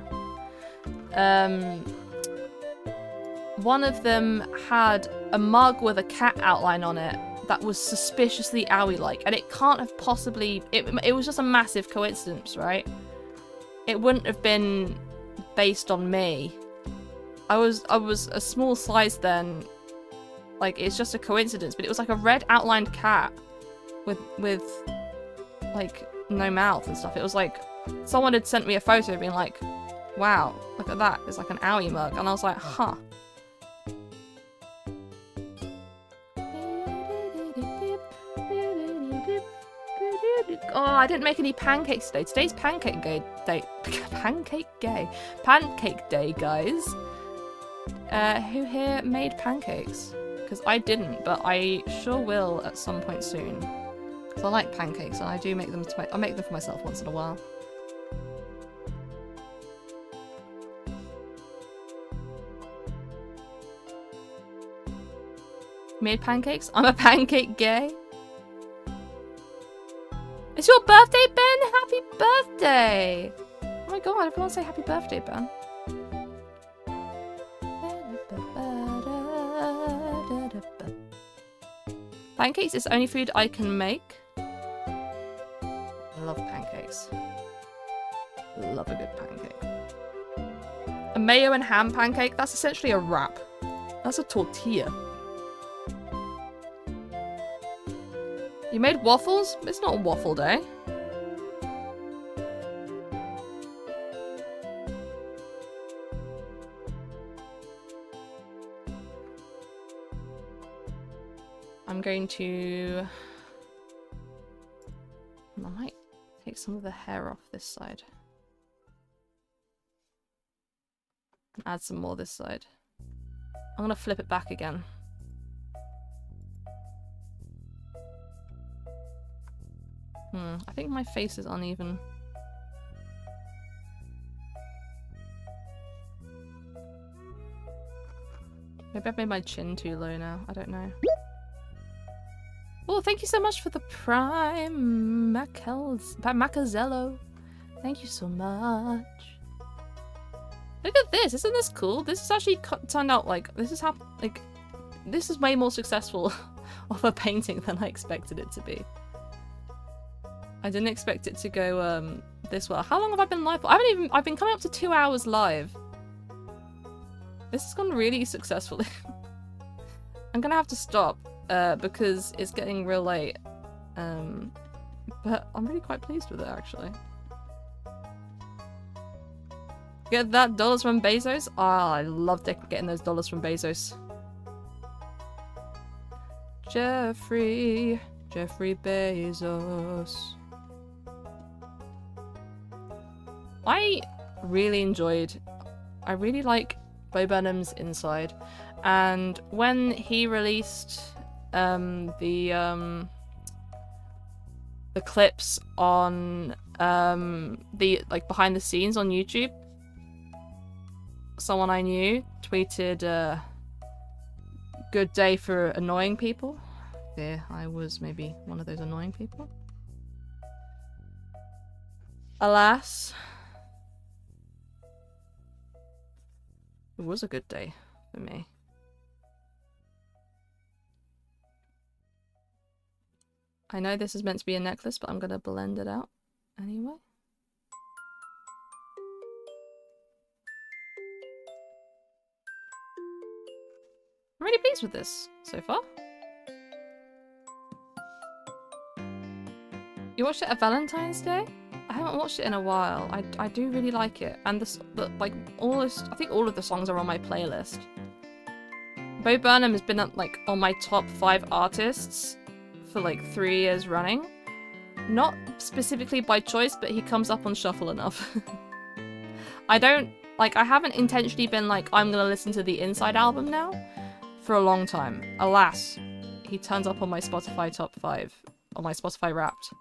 One of them had a mug with a cat outline on it that was suspiciously owie-like, and it can't have possibly... It was just a massive coincidence, right? It wouldn't have been based on me. I was a small size then. Like, it's just a coincidence, but it was like a red outlined cat with like no mouth and stuff. It was like someone had sent me a photo being like, wow, look at that, it's like an owie mug, and I was like, huh. Oh, I didn't make any pancakes today. Today's pancake day. Pancake day, guys. Who here made pancakes? Because I didn't, but I sure will at some point soon. Because I like pancakes, and I do make them. I make them for myself once in a while. Made pancakes? I'm a pancake gay. It's your birthday, Ben! Happy birthday! Oh my god, everyone say happy birthday, Ben. Pancakes is the only food I can make. I love pancakes. Love a good pancake. A mayo and ham pancake? That's essentially a wrap. That's a tortilla. You made waffles? It's not a waffle day. I'm going to... I might take some of the hair off this side. And add some more this side. I'm gonna flip it back again. I think my face is uneven. Maybe I've made my chin too low now. I don't know. Oh, thank you so much for the Prime Macazello. Thank you so much. Look at this. Isn't this cool? This has actually turned out like... This is how... Like... This is way more successful of a painting than I expected it to be. I didn't expect it to go this well. How long have I been live for? I've been coming up to 2 hours live. This has gone really successfully. I'm gonna have to stop. because it's getting real late. But I'm really quite pleased with it, actually. Get that dollars from Bezos? Ah, I love getting those dollars from Bezos. Jeffrey Bezos. I really like Bo Burnham's Inside, and when he released the clips on the behind the scenes on YouTube, someone I knew tweeted good day for annoying people. There, I was maybe one of those annoying people. Alas, it was a good day for me. I know this is meant to be a necklace, but I'm gonna blend it out anyway. I'm really pleased with this so far. You watched it at Valentine's Day? I haven't watched it in a while. I do really like it, and I think all of the songs are on my playlist. Bo Burnham has been on my top 5 artists for 3 years running. Not specifically by choice, but he comes up on shuffle enough. I haven't intentionally been I'm gonna listen to the Inside album now for a long time. Alas, he turns up on my Spotify top 5, on my Spotify Wrapped.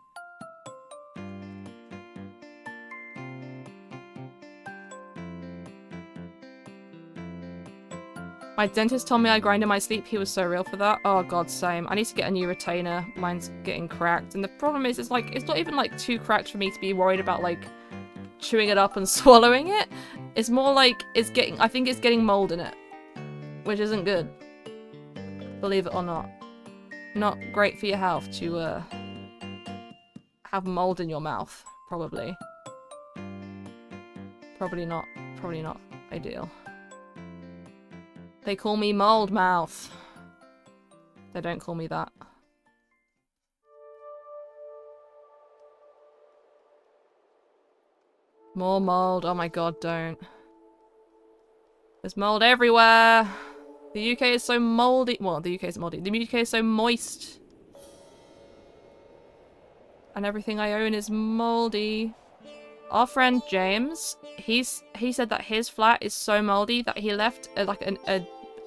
My dentist told me I grind in my sleep. He was so real for that. Oh god, same. I need to get a new retainer. Mine's getting cracked. And the problem is, it's not even too cracked for me to be worried about chewing it up and swallowing it. It's more I think it's getting mold in it. Which isn't good. Believe it or not. Not great for your health to have mold in your mouth, probably. Probably not ideal. They call me mold mouth. They don't call me that. More mold. Oh my god, don't. There's mold everywhere. The UK is so moldy. Well, the UK is moldy. The UK is so moist. And everything I own is moldy. Our friend James, he said that his flat is so moldy that he left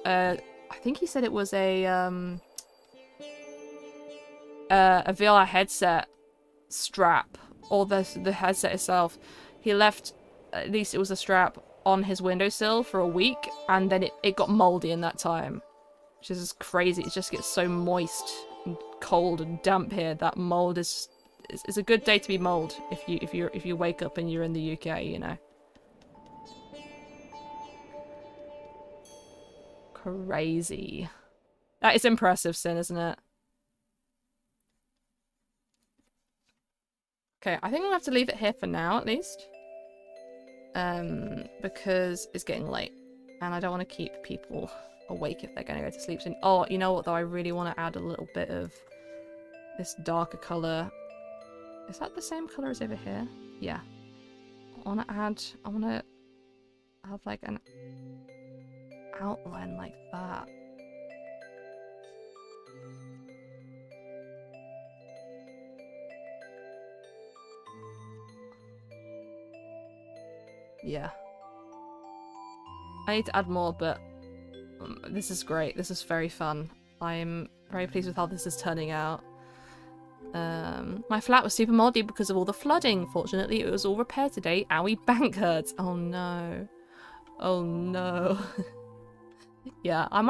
I think he said it was a VR headset strap, or the headset itself. He left, at least it was a strap, on his windowsill for a week, and then it got moldy in that time, which is just crazy. It just gets so moist and cold and damp here that mold is. It's a good day to be mold if you wake up and you're in the UK, you know. Crazy. That is impressive, Sin, isn't it? Okay, I think I'm gonna have to leave it here for now, at least. Because it's getting late, and I don't want to keep people awake if they're gonna go to sleep soon. Oh, you know what though? I really want to add a little bit of this darker color. Is that the same color as over here? Yeah. I want to add an outline like that. Yeah. I need to add more, but this is great. This is very fun. I'm very pleased with how this is turning out. My flat was super moldy because of all the flooding. Fortunately, it was all repaired today. Owie, bank hurts. Oh no. Oh no. Yeah, I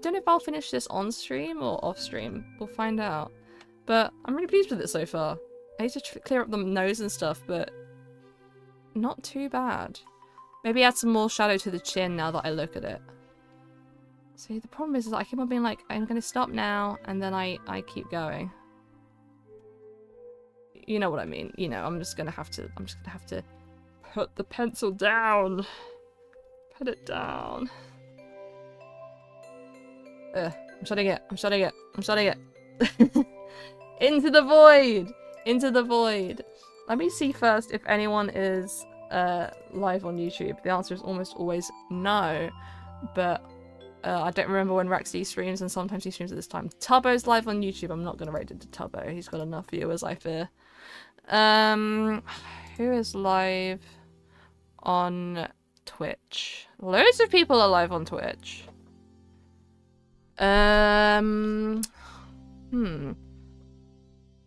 don't know if I'll finish this on stream or off stream. We'll find out. But I'm really pleased with it so far. I need to clear up the nose and stuff, but not too bad. Maybe add some more shadow to the chin now that I look at it. See, the problem is that I keep on being like, I'm gonna stop now, and then I keep going. You know what I mean. You know, I'm just gonna have to put the pencil down. Put it down. I'm shutting it. I'm shutting it. I'm shutting it. Into the void. Into the void. Let me see first if anyone is live on YouTube. The answer is almost always no. But I don't remember when Rexy streams, and sometimes he streams at this time. Tubbo's live on YouTube. I'm not going to raid into Tubbo. He's got enough viewers, I fear. Who is live on Twitch? Loads of people are live on Twitch.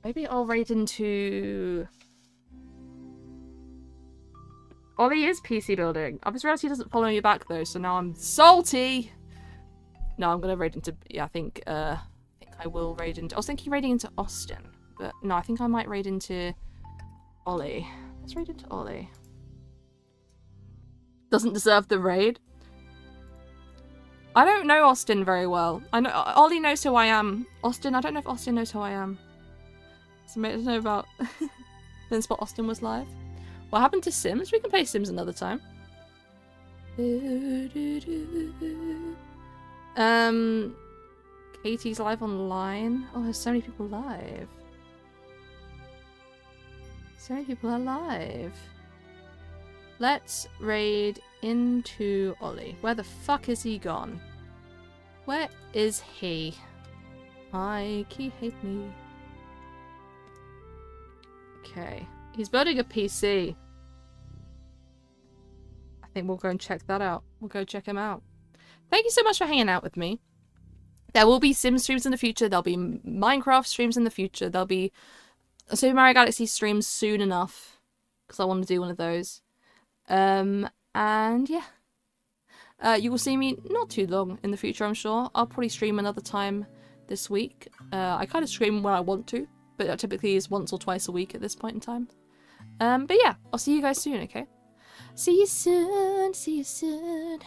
Maybe I'll raid into... Ollie is PC building. I just realized he doesn't follow me back though, so now I'm salty. No, I'm gonna raid into... Yeah, I think I will raid into... I was thinking raiding into Austin, but no, I think I might raid into Ollie. Let's raid into Ollie. Doesn't deserve the raid. I don't know Austin very well. I know Ollie knows who I am. Austin, I don't know if Austin knows who I am. So I don't know about... Didn't spot Austin was live. What happened to Sims? We can play Sims another time. Katie's live online. Oh, there's so many people live. So many people are live. Let's raid into Ollie. Where the fuck is he gone? Where is he? Mikey hate me. Okay. He's building a PC. I think we'll go and check that out. We'll go check him out. Thank you so much for hanging out with me. There will be Sim streams in the future. There'll be Minecraft streams in the future. There'll be Super Mario Galaxy streams soon enough. Because I want to do one of those. And yeah. You will see me not too long in the future, I'm sure. I'll probably stream another time this week. I kind of stream when I want to. But that typically is once or twice a week at this point in time. But yeah, I'll see you guys soon, okay? See you soon, see you soon.